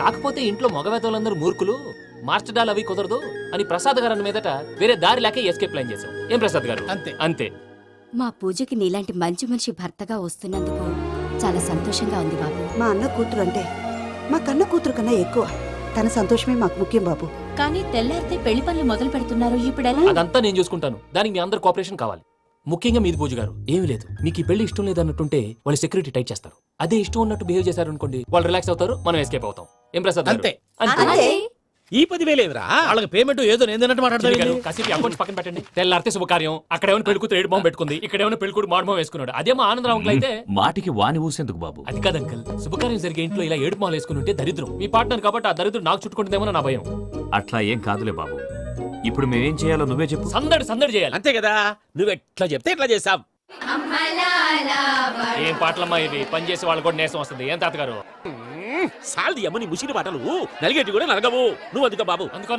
కాకపోతే ఇంట్లో మగవేతలందరూ మూర్ఖులు, మార్చడాలు అవి కుదరదు అని ప్రసాద్ గారు అన్న మీదట వేరే దారి లేక ఎస్కేప్ ప్లాన్ చేశాం. ఏం ప్రసాద్ గారు? అంతే అంతే. మా పూజకి నీలాంటి మంచి మనిషి భర్తగా వస్తున్నందుకు చాలా సంతోషంగా ఉంది బాబు. మా అన్న కూతురు అంటే మా కన్న కూతురు కన్నా ఎక్కువ. తన సంతోషమే మాకు ముఖ్యం బాబు. కానీ తెల్లారితే పెళ్లి పనులు మొదలు పెడుతున్నారు, ఇప్పుడు ఎలా? అదంతా నేను చూసుకుంటాను. దానికి మీ అందరు కోఆపరేషన్ కావాలి. ముఖ్యంగా మీది పూజ గారు. ఏమీ లేదు, మీకు ఈ పెళ్లి ఇష్టం లేదన్నట్టుంటే వాళ్ళు సెక్యూరిటీ టైట్ చేస్తారు. అదే ఇష్టం ఉన్నట్టు బిహేవ్ చేశారు అనుకోండి, వాళ్ళు రిలాక్స్ అవుతారు, మనం ఎస్కేప్ అవుతాం. ఏం ప్రసాద్ గారు? అంతే. అంతే. ఈ 10,000 ఏదిరా? వాళ్ళకి పేమెంట్ ఏదో నేందన్నట్టు మాట్లాడతారు. కాసేపు అకౌంట్స్ పక్కన పెట్టండి. తెల్లారితే శుభకార్యం. అక్కడ ఏమైనా పెళ్లికూతురు ఏడు బాంబు పెట్టుకుంది, ఇక్కడ ఏమైనా పెళ్లికూడు మాడమం వేసుకున్నాడు. అదేమో ఆనందరావు అంకుల్ అయితే మాటికి వాని ఊసేందుకు బాబు? అది కాదు అంకల్, శుభకార్యం జరిగే ఇంట్లో ఇలా ఏడు మాలు వేసుకుని ఉంటే దరిద్రం. మీ పార్ట్నర్ కాబట్టి ఆ దరిద్రం నాకు చుట్టుకుంటుందేమో నా భయం. అట్లా ఏం కాదులే బాబు. ఇప్పుడు మేమేం చేయాలో నువ్వే చెప్పు. సందడి సందడి చేయాలి. అంతే కదా, నువ్వు ఎట్లా చెప్తే ఎట్లా చేసాం. ఏం పాటలమ్మా ఇవి? పని చేసే వాళ్ళు కూడా నేసం వస్తుంది. ఏం తాతగారు? సాల్ది అమ్మని ముసిరి పాటలు నలిగేటి కూడా నలగవు. నువ్వు అందుకో బాబు. అందుకో